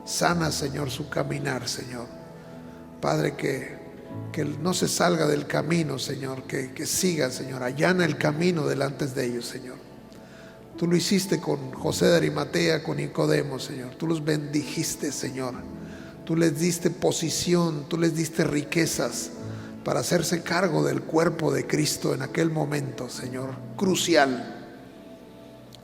sana, Señor, su caminar, Señor. Padre, que no se salga del camino, Señor, que siga, Señor, allana el camino delante de ellos, Señor. Tú lo hiciste con José de Arimatea, con Nicodemo, Señor. Tú los bendijiste, Señor. Tú les diste posición, tú les diste riquezas para hacerse cargo del cuerpo de Cristo en aquel momento, Señor, crucial.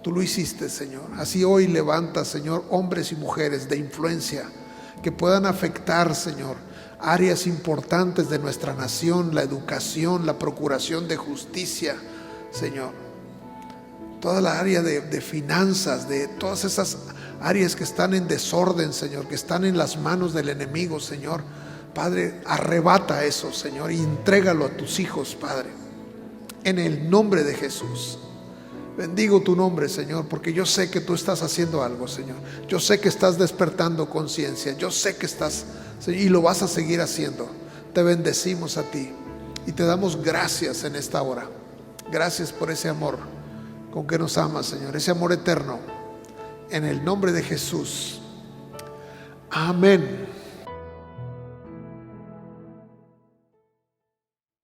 Tú lo hiciste, Señor. Así hoy levanta, Señor, hombres y mujeres de influencia que puedan afectar, Señor, áreas importantes de nuestra nación, la educación, la procuración de justicia, Señor. Toda la área de finanzas, de todas esas áreas que están en desorden, Señor, que están en las manos del enemigo, Señor. Padre, arrebata eso, Señor, y entrégalo a tus hijos, Padre, en el nombre de Jesús. Bendigo tu nombre, Señor, porque yo sé que tú estás haciendo algo, Señor. Yo sé que estás despertando conciencia. Yo sé que estás, y lo vas a seguir haciendo. Te bendecimos a ti y te damos gracias en esta hora. Gracias por ese amor con que nos amas, Señor, ese amor eterno. En el nombre de Jesús. Amén.